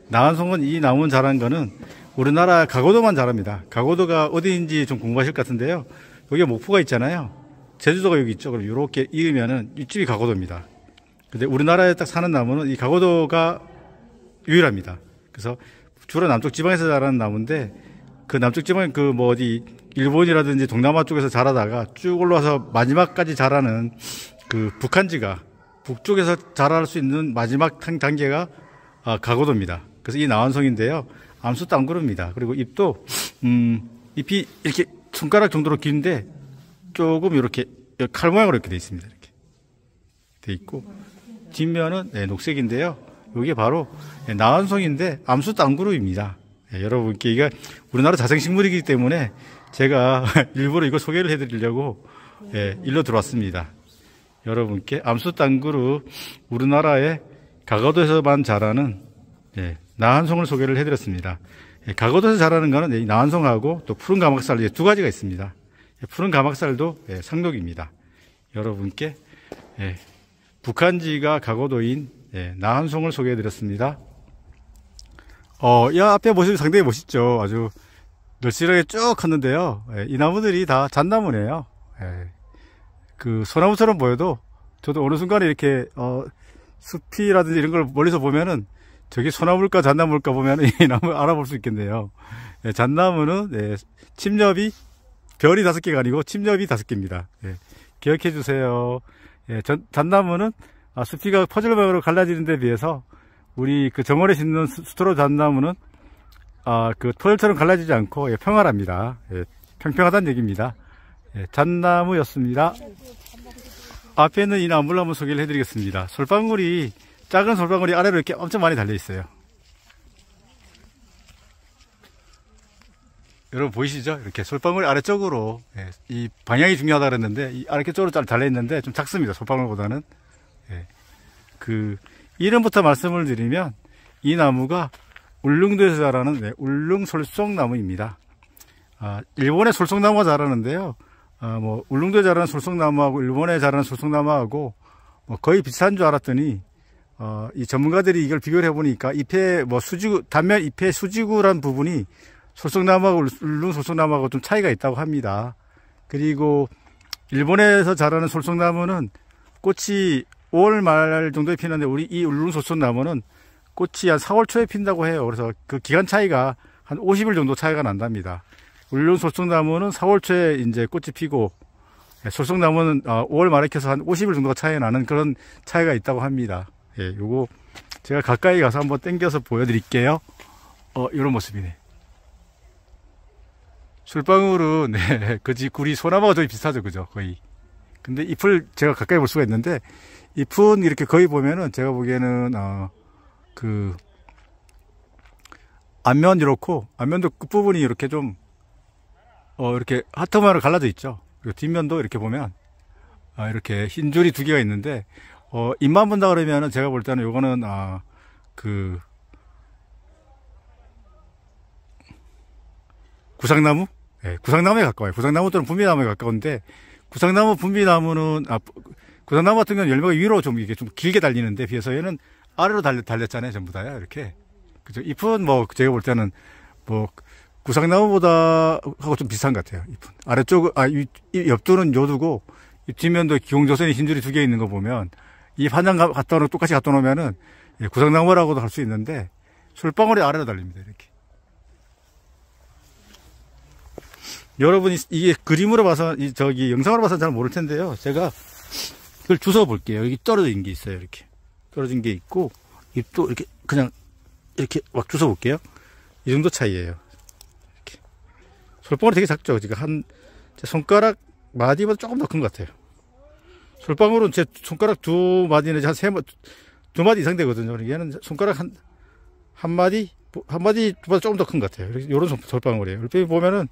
나한송은, 이 나무는 자란 거는 우리나라 가고도만 자랍니다. 가고도가 어디인지 좀 궁금하실 것 같은데요. 여기 목포가 있잖아요. 제주도가 여기 있죠. 그럼 이렇게 익으면은 이집이 가고도입니다. 근데 우리나라에 딱 사는 나무는 이 가고도가 유일합니다. 그래서 주로 남쪽 지방에서 자라는 나무인데, 그 남쪽 지방 일본이라든지 동남아 쪽에서 자라다가 쭉 올라와서 마지막까지 자라는 북한지가, 북쪽에서 자랄 수 있는 마지막 단계가 가고도입니다. 그래서 이 나한송인데요. 암수 땅구릅니다. 그리고 잎도 잎이 이렇게 손가락 정도로 긴데 조금 이렇게 칼 모양으로 이렇게 되어 있습니다. 이렇게 되어 있고, 뒷면은 녹색인데요. 이게 바로 나한송인데 암수 땅구릅입니다. 여러분께 이게 우리나라 자생식물이기 때문에 제가 일부러 이거 소개를 해드리려고 일로 들어왔습니다. 여러분께 암수 땅구릅, 우리나라의 가고도에서만 자라는 나한송을 소개를 해드렸습니다. 가고도에서 자라는 거는 이 나한송하고 또 푸른 가막살 두 가지가 있습니다. 푸른 가막살도 상록입니다. 여러분께 북한지가 가고도인 나한송을 소개해드렸습니다. 이 앞에 모습이 상당히 멋있죠. 아주 널찍하게 쭉 컸는데요. 이 나무들이 다 잣나무네요. 소나무처럼 보여도 저도 어느 순간에 이렇게 숲이라든지 이런 걸 멀리서 보면은 저게 소나무일까 잣나무일까 보면은 이 나무 알아볼 수 있겠네요. 잣나무는 침엽이 별이 5개가 아니고 침엽이 5개입니다. 기억해 주세요. 잣나무는 숲이가 퍼즐방으로 갈라지는 데 비해서 우리 정원에 심는 스트로 잣나무는 퍼즐처럼 갈라지지 않고 평활합니다. 평평하다는 얘기입니다. 잣나무였습니다. 앞에 있는 이 나무를 한번 소개를 해드리겠습니다. 작은 솔방울이 아래로 이렇게 엄청 많이 달려 있어요. 여러분 보이시죠? 이렇게 솔방울이 아래쪽으로, 이 방향이 중요하다 그랬는데 이 아래쪽으로 잘 달려 있는데 좀 작습니다. 솔방울보다는. 이름부터 말씀을 드리면 이 나무가 울릉도에서 자라는 울릉솔송나무입니다. 일본의 솔송나무가 자라는데요. 울릉도에 자라는 솔송나무하고 일본에 자라는 솔송나무하고 거의 비슷한 줄 알았더니 이 전문가들이 이걸 비교를 해보니까 잎의 단면 잎의 수지구란 부분이 솔송나무하고 울릉솔송나무하고 좀 차이가 있다고 합니다. 그리고 일본에서 자라는 솔송나무는 꽃이 5월 말 정도에 피는데 이 울릉솔송나무는 꽃이 한 4월 초에 핀다고 해요. 그래서 그 기간 차이가 한 50일 정도 차이가 난답니다. 울릉솔송나무는 4월 초에 이제 꽃이 피고, 솔송나무는 5월 말에 켜서 한 50일 정도가 차이 나는 그런 차이가 있다고 합니다. 요거 제가 가까이 가서 한번 당겨서 보여드릴게요. 이런 모습이네. 솔방울은 굴이 소나무가 거의 비슷하죠, 그죠? 거의. 근데 잎을 제가 가까이 볼 수가 있는데 잎은 이렇게 거의 보면은 제가 보기에는 앞면 이렇고, 앞면도 끝부분이 이렇게 좀, 이렇게 하트 모양으로 갈라져 있죠. 그리고 뒷면도 이렇게 보면, 이렇게 흰 줄이 두 개가 있는데, 잎만 본다 그러면은 제가 볼 때는 요거는, 구상나무? 네, 구상나무에 가까워요. 구상나무 또는 분비나무에 가까운데, 구상나무, 분비나무는, 구상나무 같은 경우는 열매가 위로 좀 이게 좀 길게 달리는데, 비해서 얘는 아래로 달렸잖아요. 전부 다요. 이렇게. 그죠. 잎은 뭐, 제가 볼 때는, 뭐, 구상나무보다 하고 좀 비슷한 것 같아요. 잎은. 아래쪽, 옆두는 요두고, 잎 뒷면도 기공조선이 흰줄이 두 개 있는 거 보면, 잎 한 장 똑같이 갖다 놓으면은, 예, 구상나무라고도 할 수 있는데, 솔방울이 아래로 달립니다. 이렇게. 여러분이 이게 그림으로 봐서, 영상으로 봐서는 잘 모를 텐데요. 제가 그걸 주워 볼게요. 여기 떨어진 게 있어요. 이렇게. 떨어진 게 있고, 잎도 이렇게, 그냥, 이렇게 막 주워 볼게요. 이 정도 차이예요. 이렇게. 솔방울이 되게 작죠. 지금 제 손가락 마디보다 조금 더 큰 것 같아요. 솔방울은 제 손가락 두 마디는 두 마디 이상 되거든요. 얘는 손가락 한 마디보다 조금 더 큰 것 같아요. 이런 솔방울이에요. 이렇게 보면은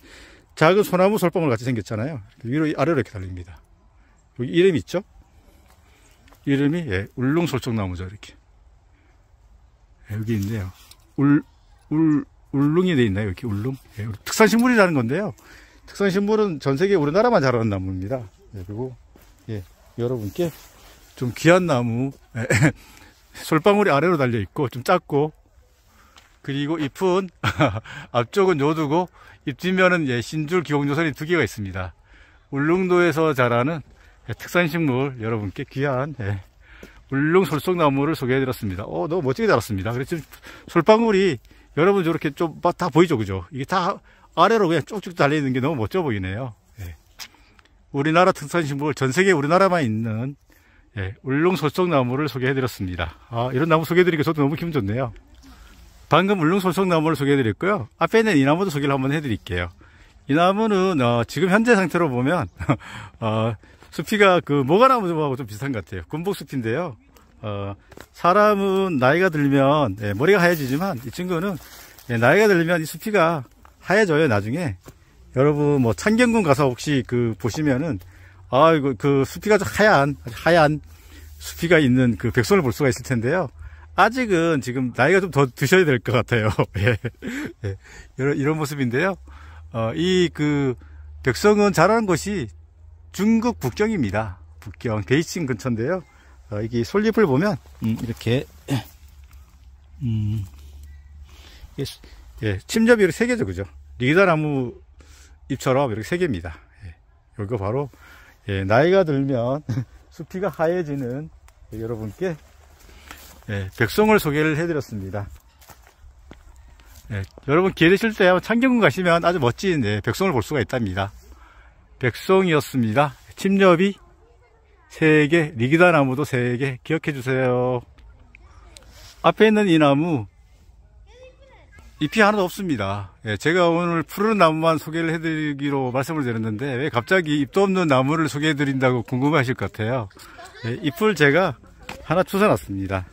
작은 소나무 솔방울 같이 생겼잖아요. 위로 아래로 이렇게 달립니다. 여기 이름이 있죠? 이름이, 예, 울릉솔총나무죠. 이렇게. 예, 여기 있네요. 울릉이 돼 있나요? 이렇게 울릉? 예, 특산식물이라는 건데요. 특산식물은 전 세계 우리나라만 자라는 나무입니다. 예, 그리고, 예, 여러분께 좀 귀한 나무, 예, 솔방울이 아래로 달려 있고, 좀 작고, 그리고 잎은, 앞쪽은 요두고, 잎 뒷면은, 예, 흰줄 기공조선이 두 개가 있습니다. 울릉도에서 자라는, 예, 특산식물, 여러분께 귀한, 예, 울릉솔총나무를 소개해드렸습니다. 너무 멋지게 자랐습니다. 그래서 지금 솔방울이, 여러분 저렇게 좀 다 보이죠, 그죠? 이게 다 아래로 그냥 쭉쭉 달려있는 게 너무 멋져 보이네요. 예. 우리나라 특산식물, 전 세계 우리나라만 있는, 예, 울릉솔총나무를 소개해드렸습니다. 이런 나무 소개해드리니까 저도 너무 기분 좋네요. 방금 울릉솔총나무를 소개해드렸고요. 앞에 있는 이 나무도 소개를 한번 해드릴게요. 이 나무는, 지금 현재 상태로 보면, 숲이가 모가나무하고 좀 비슷한 것 같아요. 군복숲인데요. 사람은 나이가 들면, 예, 머리가 하얘지지만, 이 친구는, 예, 나이가 들면 이 숲이가 하얘져요, 나중에. 여러분, 뭐, 창경궁 가서 혹시 보시면은, 이거 숲이가 좀 하얀 숲이가 있는 백성을 볼 수가 있을 텐데요. 아직은 지금 나이가 좀 더 드셔야 될 것 같아요. 예. 예. 이런 모습인데요. 백성은 자라는 곳이 중국 북경입니다. 북경, 베이징 근처인데요. 이게 솔잎을 보면, 이렇게, 예, 침엽이 이렇게 세 개죠, 그죠? 리기다나무 잎처럼 이렇게 세 개입니다. 예, 이거 바로, 예, 나이가 들면 숲이가 하얘지는, 예, 여러분께, 예, 백송을 소개를 해드렸습니다. 예, 여러분 기회 되실 때 창경궁 가시면 아주 멋진, 예, 백송을 볼 수가 있답니다. 백송이었습니다. 침엽이 3개, 리기다나무도 3개 기억해 주세요. 앞에 있는 이 나무 잎이 하나도 없습니다. 예, 제가 오늘 푸른 나무만 소개를 해드리기로 말씀을 드렸는데 왜 갑자기 잎도 없는 나무를 소개해 드린다고 궁금하실 것 같아요. 예, 잎을 제가 하나 주워놨습니다.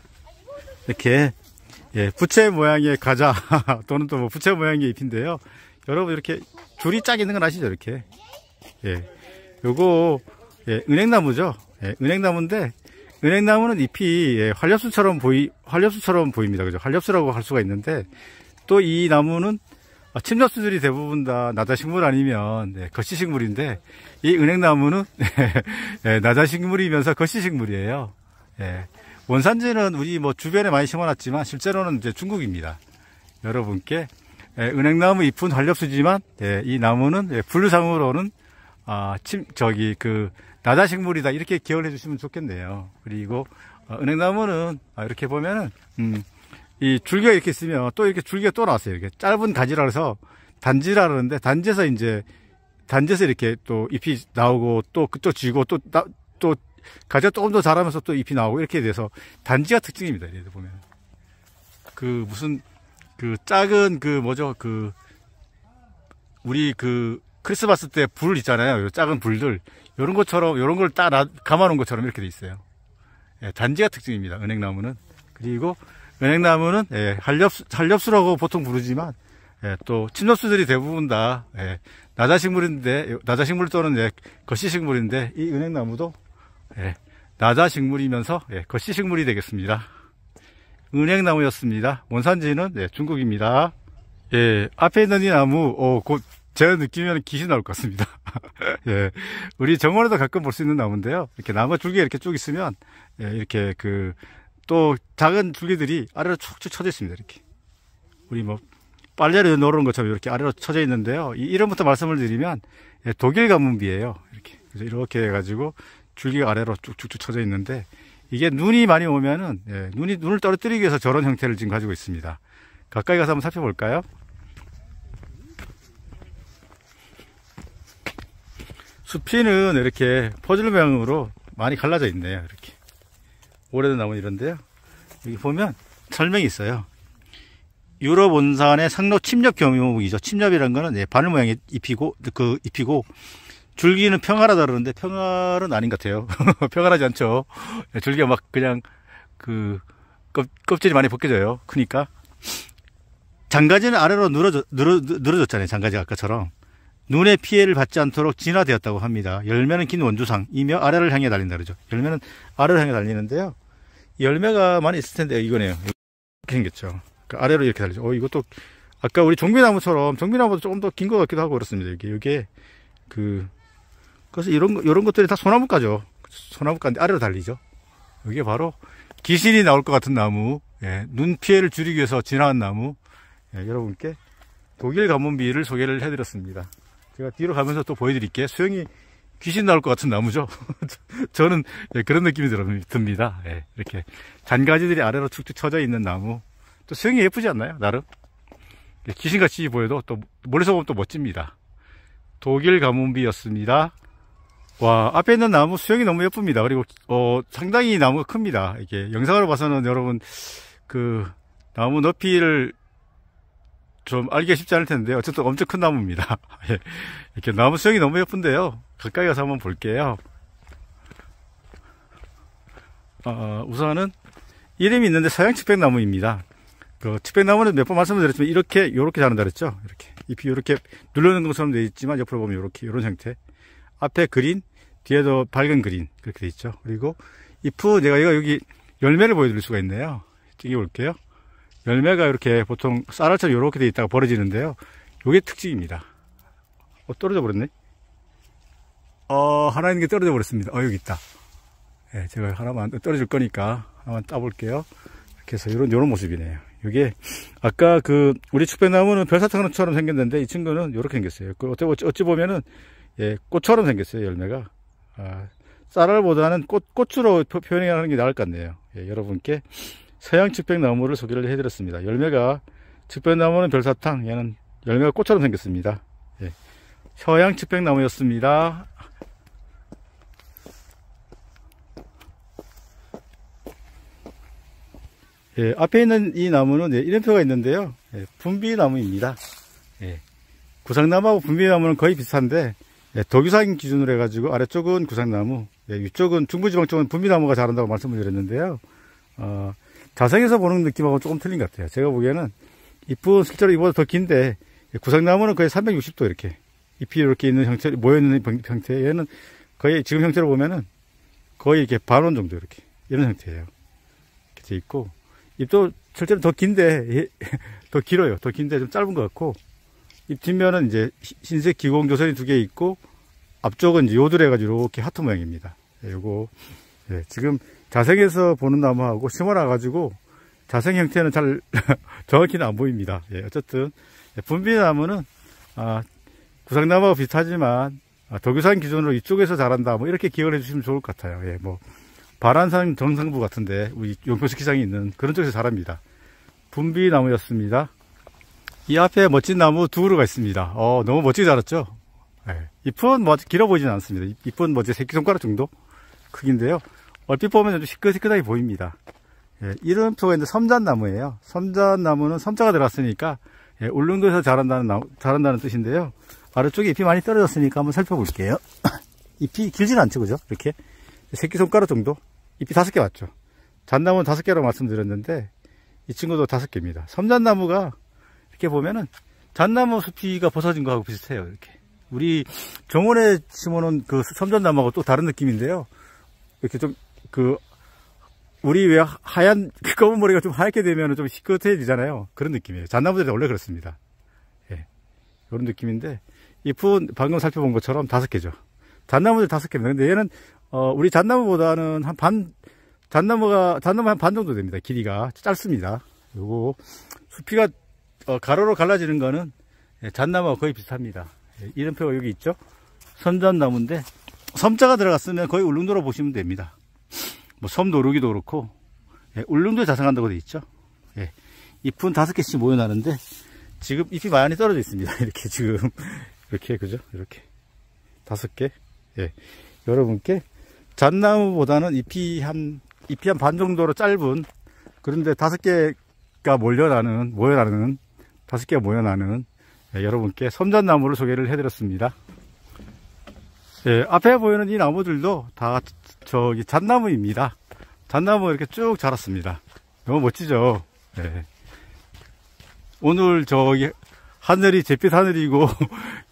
이렇게, 예, 부채 모양의 과자 또는 또 뭐 부채 모양의 잎인데요. 여러분 이렇게 줄이 짝 있는 건 아시죠? 이렇게. 예, 요거, 예, 은행나무죠. 예, 은행나무인데, 은행나무는 잎이, 예, 활엽수처럼 보입니다. 그죠? 활엽수라고 할 수가 있는데, 또 이 나무는, 침엽수들이 대부분 다 나자식물 아니면, 예, 거시식물인데, 이 은행나무는, 예, 나자식물이면서 거시식물이에요. 예, 원산지는 우리 뭐 주변에 많이 심어놨지만, 실제로는 이제 중국입니다. 여러분께, 예, 은행나무 잎은 활엽수지만, 예, 이 나무는, 예, 분류상으로는, 나자식물이다. 이렇게 기억을 해주시면 좋겠네요. 그리고, 은행나무는, 이렇게 보면은, 이 줄기가 이렇게 있으면 또 이렇게 줄기가 또 나왔어요. 이렇게 짧은 가지라 해서 단지라 그러는데, 단지에서 이렇게 또 잎이 나오고, 또 그쪽 지고, 또 가지가 조금 더 자라면서 또 잎이 나오고, 이렇게 돼서 단지가 특징입니다. 이렇게 보면. 작은 우리 크리스마스 때 불 있잖아요. 작은 불들. 요런 것처럼, 요런 걸 딱 감아놓은 것처럼 이렇게 돼 있어요. 예, 단지가 특징입니다. 은행나무는. 그리고 은행나무는 예, 한렵수라고 보통 부르지만 예, 또 침엽수들이 대부분 다 예, 나자식물 또는 예, 거시식물인데 이 은행나무도 예, 나자식물이면서 예, 거시식물이 되겠습니다. 은행나무였습니다. 원산지는 예, 중국입니다. 예, 앞에 있는 이 나무 곧 제가 느끼면 귀신 나올 것 같습니다. 예, 우리 정원에도 가끔 볼 수 있는 나무인데요. 이렇게 나무 줄기가 이렇게 쭉 있으면 예, 이렇게 또 작은 줄기들이 아래로 축축 쳐져 있습니다. 이렇게 우리 뭐 빨래를 넣어놓은 것처럼 이렇게 아래로 쳐져 있는데요. 이 이름부터 말씀을 드리면 예, 독일 가문비예요. 이렇게 해가지고 줄기가 아래로 쭉쭉쭉 쳐져 있는데 이게 눈이 많이 오면은 예, 눈을 떨어뜨리기 위해서 저런 형태를 지금 가지고 있습니다. 가까이 가서 한번 살펴볼까요? 숲이는 이렇게 퍼즐 모양으로 많이 갈라져 있네요. 이렇게 오래된 나무는 이런데요. 여기 보면 설명이 있어요. 유럽 온산의 상록 침엽 경유목이죠. 침엽이라는 거는 예, 바늘 모양의 잎이고 줄기는 평활하다 그러는데 평활은 아닌 것 같아요. 평활하지 않죠. 줄기가 막 그냥 껍질이 많이 벗겨져요. 크니까 장가지는 아래로 늘어졌잖아요. 장가지가 아까처럼 눈의 피해를 받지 않도록 진화되었다고 합니다. 열매는 긴 원주상이며 아래를 향해 달린다 그러죠. 열매는 아래를 향해 달리는데요. 열매가 많이 있을 텐데 이거네요. 이렇게 생겼죠. 그러니까 아래로 이렇게 달리죠. 이것도 아까 우리 종비나무처럼 종비나무도 조금 더 긴 것 같기도 하고 그렇습니다. 이게 그래서 이런 것들이 다 소나무가죠. 소나무가인데 아래로 달리죠. 이게 바로 귀신이 나올 것 같은 나무, 예, 눈 피해를 줄이기 위해서 진화한 나무, 예, 여러분께 독일 가문비를 소개를 해드렸습니다. 제가 뒤로 가면서 또 보여드릴게요. 수영이 귀신 나올 것 같은 나무죠. 저는 예, 그런 느낌이 듭니다. 예, 이렇게 잔가지들이 아래로 축축 쳐져 있는 나무. 또 수영이 예쁘지 않나요? 나름 예, 귀신같이 보여도 또 멀리서 보면 또 멋집니다. 독일 가문비였습니다. 와, 앞에 있는 나무 수영이 너무 예쁩니다. 그리고 상당히 나무가 큽니다. 이게 영상으로 봐서는 여러분 나무 높이를 좀 알기가 쉽지 않을 텐데 어쨌든 엄청 큰 나무입니다. 예, 이렇게 나무 수영이 너무 예쁜데요. 가까이 가서 한번 볼게요. 우선은 이름이 있는데 서양측백나무입니다. 측백나무는 몇 번 말씀드렸지만 요렇게 자란다 그랬죠. 이렇게 잎이 이렇게 눌러놓은 것처럼 되어 있지만 옆으로 보면 이런 형태. 앞에 그린, 뒤에도 밝은 그린 그렇게 되어 있죠. 그리고 잎은 제가 여기 열매를 보여드릴 수가 있네요. ting겨 볼게요. 열매가 이렇게 보통 쌀알처럼 이렇게 되어 있다가 벌어지는데요. 이게 특징입니다. 떨어져 버렸네. 하나 있는 게 떨어져 버렸습니다. 여기 있다. 예, 제가 하나만 떨어질 거니까 하나만 따볼게요. 이렇게 해서 이런 모습이네요. 이게 아까 우리 측백나무는 별사탕처럼 생겼는데 이 친구는 이렇게 생겼어요. 어찌 보면은 예, 꽃처럼 생겼어요. 열매가 쌀알보다는 꽃으로 표현하는 게 나을 것 같네요. 예, 여러분께 서양 측백나무를 소개를 해드렸습니다. 열매가 측백나무는 별사탕, 얘는 열매가 꽃처럼 생겼습니다. 예, 서양 측백나무였습니다. 예, 앞에 있는 이 나무는 예, 이름표가 있는데요. 예, 분비나무입니다. 예, 구상나무하고 분비나무는 거의 비슷한데 예, 도규상 기준으로 해가지고 아래쪽은 구상나무, 예, 위쪽은 중부지방 쪽은 분비나무가 자란다고 말씀을 드렸는데요. 자생에서 보는 느낌하고 조금 틀린 것 같아요. 제가 보기에는 잎은 실제로 이보다 더 긴데 구상나무는 거의 360도 이렇게 잎이 이렇게 있는 형태, 모여있는 형태. 얘는 거의 지금 형태로 보면은 거의 이렇게 반원 정도 이렇게 이런 형태예요. 이렇게 돼 있고 잎도 실제로 더 긴데 더 길어요. 더 긴데 좀 짧은 것 같고 잎 뒷면은 이제 흰색 기공 조선이 2개 있고 앞쪽은 이제 요들해가지고 이렇게 하트 모양입니다. 요거 예, 지금 자생에서 보는 나무하고 심어놔가지고 자생 형태는 잘 정확히는 안 보입니다. 예, 어쨌든 분비나무는 구상나무와 비슷하지만 도규산 기준으로 이쪽에서 자란다 뭐 이렇게 기억을 해주시면 좋을 것 같아요. 예, 뭐 바란산 정상부 같은데 우리 용평스키장이 있는 그런 쪽에서 자랍니다. 분비나무였습니다. 이 앞에 멋진 나무 두 그루가 있습니다. 너무 멋지게 자랐죠? 예, 잎은 뭐 길어 보이지는 않습니다. 잎은 뭐 제 새끼손가락 정도 크기인데요. 얼핏 보면 좀 시끌시끌하게 보입니다. 예, 이름표가 있는데 섬잣나무예요. 섬잣나무는 섬자가 들어갔으니까 예, 울릉도에서 자란다는 뜻인데요. 아래쪽에 잎이 많이 떨어졌으니까 한번 살펴볼게요. 잎이 길지는 않죠, 그죠? 이렇게 새끼손가락 정도? 잎이 5개 맞죠? 잣나무는 5개라고 말씀드렸는데 이 친구도 5개입니다. 섬잣나무가 이렇게 보면은 잣나무 숲이가 벗어진 거하고 비슷해요. 이렇게 우리 정원에 심어놓은 그 섬잣나무하고 또 다른 느낌인데요. 이렇게 좀 우리 왜 하얀 검은 머리가 좀 하얗게 되면 좀 시커해지잖아요. 그런 느낌이에요. 잣나무들이 원래 그렇습니다. 예, 이런 느낌인데 잎은 방금 살펴본 것처럼 5개죠. 잣나무들 5개입니다. 근데 얘는 우리 잣나무보다는 잣나무가 한 반 정도 됩니다. 길이가 짧습니다. 요거 수피가 가로로 갈라지는 거는 잣나무와 거의 비슷합니다. 이름표가 여기 있죠. 섬잣나무인데 섬자가 들어갔으면 거의 울릉도로 보시면 됩니다. 뭐 섬노루기도 그렇고 울릉도에 자생한다고 되어 있죠. 잎은 5개씩 모여나는데 지금 잎이 많이 떨어져 있습니다. 이렇게 지금 이렇게 그죠? 이렇게 5개. 여러분께 잣나무보다는 잎이 한 반 정도로 짧은, 그런데 5개가 모여나는 5개가 모여나는 여러분께 섬잣나무를 소개를 해드렸습니다. 앞에 보이는 이 나무들도 다 저기 잣나무입니다. 잣나무가 이렇게 쭉 자랐습니다. 너무 멋지죠? 오늘 저기 하늘이 잿빛 하늘이고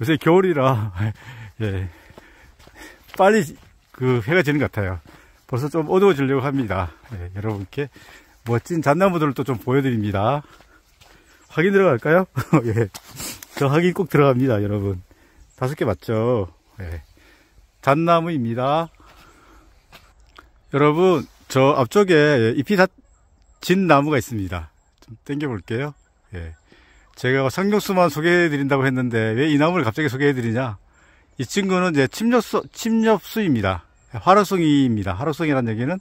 요새 겨울이라 빨리 해가 지는 것 같아요. 벌써 좀 어두워지려고 합니다. 여러분께 멋진 잣나무들을 또 좀 보여드립니다. 확인 들어갈까요? 저 확인 꼭 들어갑니다, 여러분. 5개 맞죠? 잣나무입니다. 여러분, 저 앞쪽에 잎이 다 진 나무가 있습니다. 좀 당겨 볼게요. 제가 상륙수만 소개해 드린다고 했는데 왜 이 나무를 갑자기 소개해 드리냐? 이 친구는 이제 침엽수입니다. 화로송이입니다. 화로송이라는 얘기는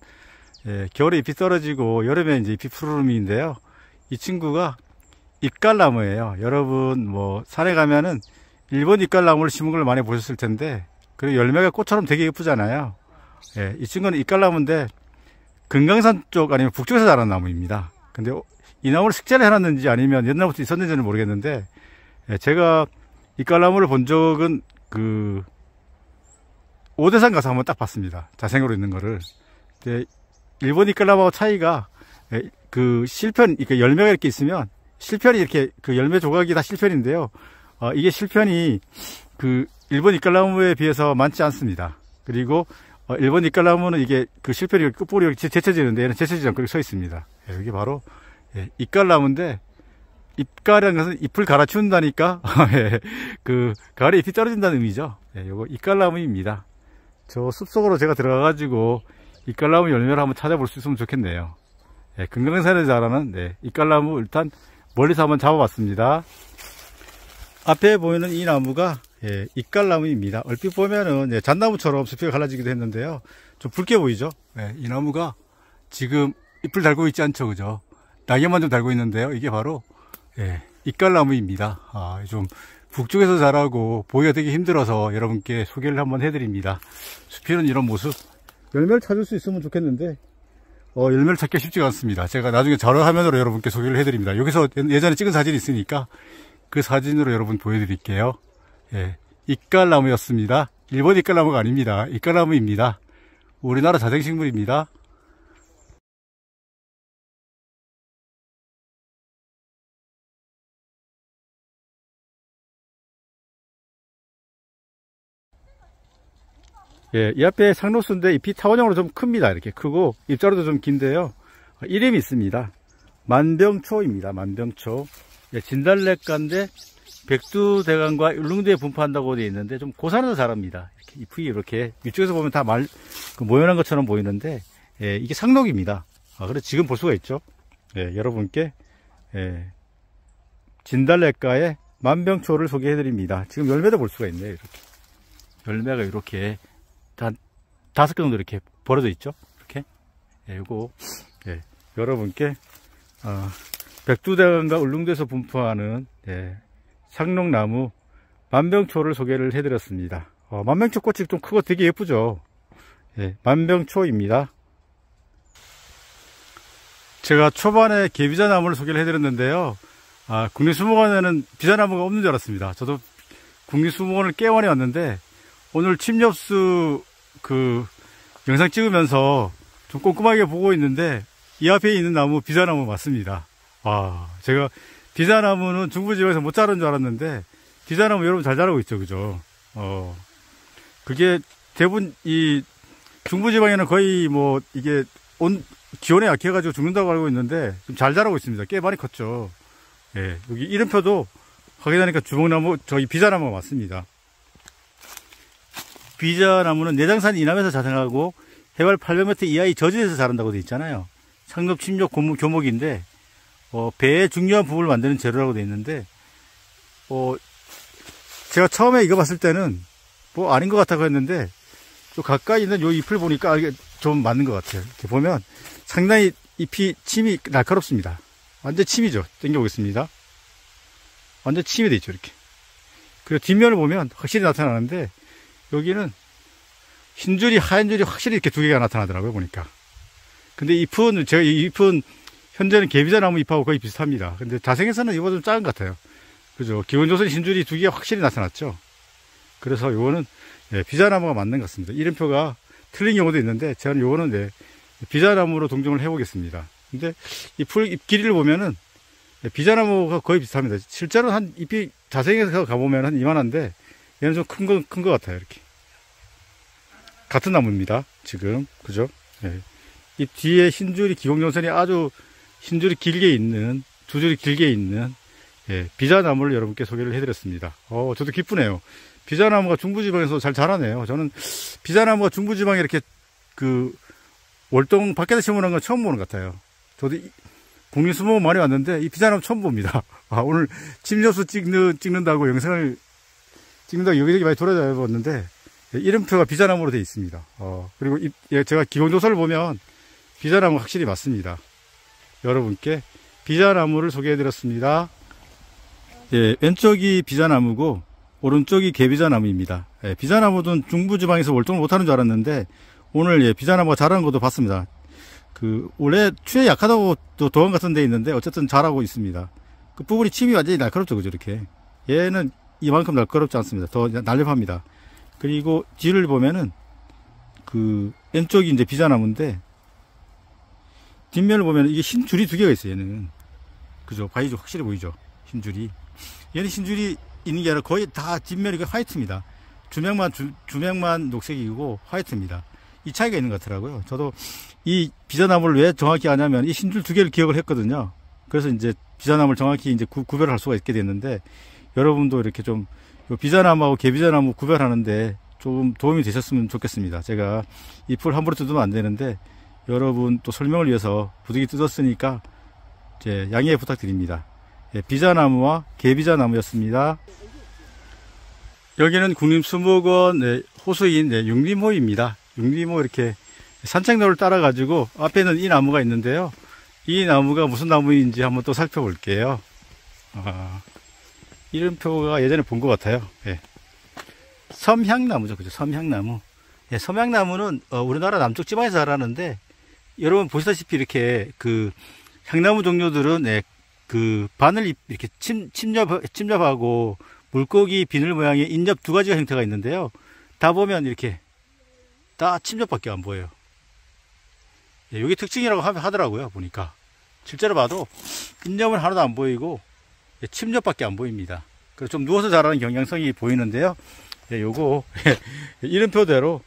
겨울에 잎이 떨어지고 여름에 이제 잎이 푸르름인데요. 이 친구가 잎갈나무예요. 여러분 뭐 산에 가면은 일본 잎갈나무를 심은 걸 많이 보셨을 텐데, 그리고 열매가 꽃처럼 되게 예쁘잖아요. 이 친구는 잎갈나무인데 금강산 쪽 아니면 북쪽에서 자란 나무입니다. 근데 이 나무를 식재를 해놨는지 아니면 옛날부터 있었는지는 모르겠는데, 제가 잎갈나무를 본 적은 오대산 가서 한번 딱 봤습니다. 자생으로 있는 거를. 일본 잎갈나무하고 차이가 실편, 그러니까 열매가 이렇게 있으면 실편이 이렇게 열매 조각이 다 실편인데요. 이게 실편이 일본 잎갈나무에 비해서 많지 않습니다. 그리고 일본 잎갈나무는 이게 실편이 끝부분이 이렇게 제쳐지는데 얘는 제쳐지지 않고 이렇게 서 있습니다. 이게 바로 잎갈나무인데, 잎갈이라는 것은 잎을 갈아치운다니까 가을에 잎이 떨어진다는 의미죠. 요거 잎갈나무입니다. 저 숲속으로 제가 들어가가지고 잎갈나무 열매를 한번 찾아볼 수 있으면 좋겠네요. 금강산에 자라는 잎갈나무 일단 멀리서 한번 잡아봤습니다. 앞에 보이는 이 나무가 잎갈나무입니다. 얼핏 보면은 잣나무처럼 숲이 갈라지기도 했는데요. 좀 붉게 보이죠? 이 나무가 지금 잎을 달고 있지 않죠, 그죠? 낙엽만 좀 달고 있는데요. 이게 바로 잎갈나무입니다. 좀 북쪽에서 자라고 보기가 되게 힘들어서 여러분께 소개를 한번 해드립니다. 숲에는 이런 모습, 열매를 찾을 수 있으면 좋겠는데 열매를 찾기가 쉽지가 않습니다. 제가 나중에 자료 화면으로 여러분께 소개를 해드립니다. 여기서 예전에 찍은 사진이 있으니까 그 사진으로 여러분 보여드릴게요. 잎갈나무였습니다. 일본 잎갈나무가 아닙니다. 잎갈나무입니다. 우리나라 자생식물입니다. 이 앞에 상록수인데 잎이 타원형으로 좀 큽니다. 이렇게 크고 잎자루도 좀 긴데요. 이름이 있습니다. 만병초입니다. 만병초. 진달래가인데 백두대간과 울릉도에 분포한다고 되어 있는데 좀 고산에서 자랍니다. 이렇게 잎이 이렇게 위쪽에서 보면 다 모여난 것처럼 보이는데 이게 상록입니다. 그래서 지금 볼 수가 있죠. 여러분께 진달래가의 만병초를 소개해 드립니다. 지금 열매도 볼 수가 있네요. 이렇게 열매가 이렇게 한 5개 정도 이렇게 벌어져 있죠. 이렇게 요거 여러분께 백두대간과 울릉도에서 분포하는 상록나무 만병초를 소개를 해드렸습니다. 만병초 꽃이 좀 크고 되게 예쁘죠. 만병초입니다. 제가 초반에 개비자나무를 소개를 해드렸는데요. 국립수목원에는 비자나무가 없는 줄 알았습니다. 저도 국립수목원을 깨원에 왔는데 오늘 침엽수 영상 찍으면서 좀 꼼꼼하게 보고 있는데 이 앞에 있는 나무 비자나무 맞습니다. 제가 비자나무는 중부지방에서 못 자란 줄 알았는데, 비자나무 여러분 잘 자라고 있죠, 그죠? 그게 대부분 이 중부지방에는 거의 뭐 이게 기온에 약해가지고 죽는다고 알고 있는데, 좀 잘 자라고 있습니다. 꽤 많이 컸죠. 예, 여기 이름표도 확인하니까 주먹나무, 저기 비자나무가 맞습니다. 비자나무는 내장산 이남에서 자생하고 해발 800m 이하의 저지대에서 자란다고 되어 있잖아요. 상급 침욕 교목인데, 배의 중요한 부분을 만드는 재료라고 되어 있는데, 제가 처음에 이거 봤을 때는 뭐 아닌 것 같다고 했는데, 좀 가까이 있는 요 잎을 보니까 이게 좀 맞는 것 같아요. 이렇게 보면 상당히 침이 날카롭습니다. 완전 침이죠. 당겨보겠습니다. 완전 침이 돼 있죠, 이렇게. 그리고 뒷면을 보면 확실히 나타나는데, 여기는 흰 줄이, 하얀 줄이 확실히 이렇게 두 개가 나타나더라고요, 보니까. 근데 잎은, 제가 이 잎은 현재는 개비자나무 잎하고 거의 비슷합니다. 근데 자생에서는 이거 좀 작은 것 같아요. 그죠? 기본조선 흰 줄이 두 개가 확실히 나타났죠. 그래서 요거는, 비자나무가 맞는 것 같습니다. 이름표가 틀린 경우도 있는데, 저는 요거는, 비자나무로 동정을 해보겠습니다. 근데 이 잎 길이를 보면은, 비자나무가 거의 비슷합니다. 실제로는 한 잎이 자생에서 가보면 한 이만한데, 얘는 좀 큰 것 같아요, 이렇게. 같은 나무입니다, 지금. 그죠? 잎 뒤에 흰줄이, 기공전선이 아주 흰줄이 길게 있는, 두 줄이 길게 있는, 비자나무를 여러분께 소개를 해드렸습니다. 저도 기쁘네요. 비자나무가 중부지방에서 잘 자라네요. 저는 비자나무가 중부지방에 이렇게 월동 밖에서 심어놓은 건 처음 보는 것 같아요. 저도 국립수목원 많이 왔는데 이 비자나무 처음 봅니다. 오늘 침엽수 찍는다고 영상을 찍는다고 여기저기 많이 돌아다녔는데 이름표가 비자나무로 되어 있습니다. 그리고 제가 기본조사를 보면 비자나무 확실히 맞습니다. 여러분께 비자나무를 소개해드렸습니다. 왼쪽이 비자나무고 오른쪽이 개비자나무입니다. 비자나무는 중부지방에서 월동을 못하는 줄 알았는데 오늘 비자나무가 자라는 것도 봤습니다. 원래 추위에 약하다고 또 도안 같은 데 있는데 어쨌든 자라고 있습니다. 그 부분이 침이 완전히 날카롭죠, 그죠? 이렇게. 얘는 이만큼 날카롭지 않습니다. 더 날렵합니다. 그리고 뒤를 보면은 왼쪽이 이제 비자나무인데 뒷면을 보면 이게 흰 줄이 두 개가 있어요, 얘는. 그죠? 바위죠? 확실히 보이죠? 흰 줄이. 얘는 흰 줄이 있는 게 아니라 거의 다 뒷면이 화이트입니다. 주명만 녹색이고 화이트입니다. 이 차이가 있는 것 같더라고요. 저도 이 비자나무를 왜 정확히 아냐면 이 흰줄 두 개를 기억을 했거든요. 그래서 이제 비자나무를 정확히 이제 구별을 할 수가 있게 됐는데 여러분도 이렇게 좀 비자나무하고 개비자나무 구별하는데 좀 도움이 되셨으면 좋겠습니다. 제가 잎을 함부로 뜯으면 안 되는데 여러분 또 설명을 위해서 부득이 뜯었으니까 이제 양해 부탁드립니다. 비자나무와 개비자나무였습니다. 여기는 국립수목원 호수인 융리모입니다. 융리모 이렇게 산책로를 따라 가지고 앞에는 이 나무가 있는데요. 이 나무가 무슨 나무인지 한번 또 살펴볼게요. 이름표가 예전에 본 것 같아요. 섬향나무죠, 그죠? 섬향나무. 섬향나무는 우리나라 남쪽 지방에서 자라는데 여러분 보시다시피 이렇게 향나무 종류들은 바늘 이렇게 침엽하고 물고기 비늘 모양의 인엽 두 가지가 형태가 있는데요. 다 보면 이렇게 다 침엽밖에 안 보여요. 이게 특징이라고 하더라고요, 보니까. 실제로 봐도 인엽은 하나도 안 보이고 침엽밖에 안 보입니다. 그래서 좀 누워서 자라는 경향성이 보이는데요. 요거 이름표대로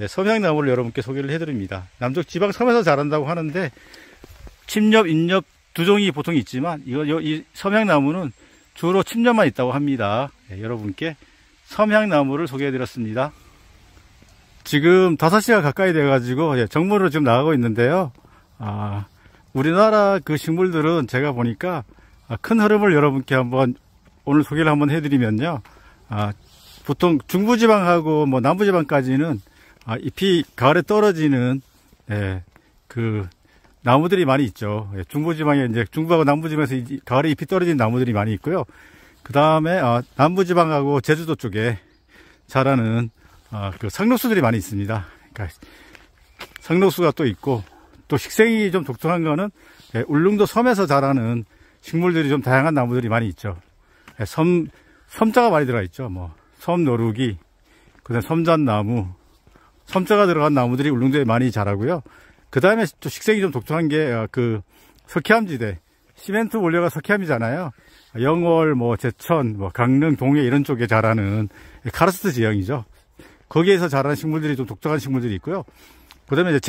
섬향나무를 여러분께 소개를 해드립니다. 남쪽 지방 섬에서 자란다고 하는데 침엽, 인엽 두 종이 보통 있지만 이 섬향나무는 주로 침엽만 있다고 합니다. 여러분께 섬향나무를 소개해드렸습니다. 지금 5시가 가까이 돼가지고 정문으로 지금 나가고 있는데요. 우리나라 식물들은 제가 보니까 큰 흐름을 여러분께 한번 오늘 소개를 한번 해드리면요. 보통 중부지방하고 남부지방까지는 잎이 가을에 떨어지는 나무들이 많이 있죠. 중부지방에 이제 중부하고 남부지방에서 가을에 잎이 떨어지는 나무들이 많이 있고요. 그 다음에 남부지방하고 제주도 쪽에 자라는 상록수들이 많이 있습니다. 그러니까 상록수가 또 있고 또 식생이 좀 독특한 거는 울릉도 섬에서 자라는 식물들이 좀 다양한 나무들이 많이 있죠. 섬자가 많이 들어가 있죠. 섬노루기, 그다음 섬잣나무, 섬자가 들어간 나무들이 울릉도에 많이 자라고요. 그 다음에 또 식생이 좀 독특한 게 석회암지대, 시멘트 원료가 석회암이잖아요. 영월, 제천, 강릉, 동해 이런 쪽에 자라는 카르스트 지형이죠. 거기에서 자라는 식물들이 좀 독특한 식물들이 있고요. 그 다음에 이제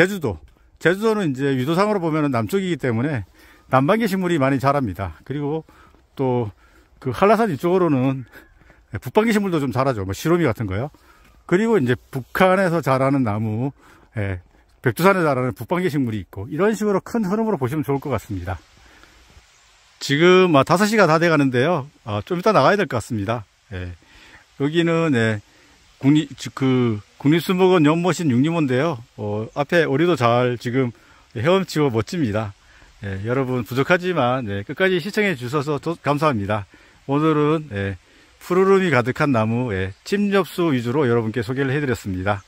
제주도는 이제 유도상으로 보면 남쪽이기 때문에 남방계 식물이 많이 자랍니다. 그리고 또 그 한라산 이쪽으로는 북방계 식물도 좀 자라죠. 시로미 같은 거요. 그리고 이제 북한에서 자라는 나무, 백두산에 자라는 북방계 식물이 있고, 이런 식으로 큰 흐름으로 보시면 좋을 것 같습니다. 지금 5시가 다 돼 가는데요. 좀 이따 나가야 될 것 같습니다. 여기는 국립수목원 연못인 육림호인데요. 앞에 오리도 잘 지금 헤엄치고 멋집니다. 여러분 부족하지만 끝까지 시청해 주셔서 감사합니다. 오늘은 푸르름이 가득한 나무, 침엽수 위주로 여러분께 소개를 해드렸습니다.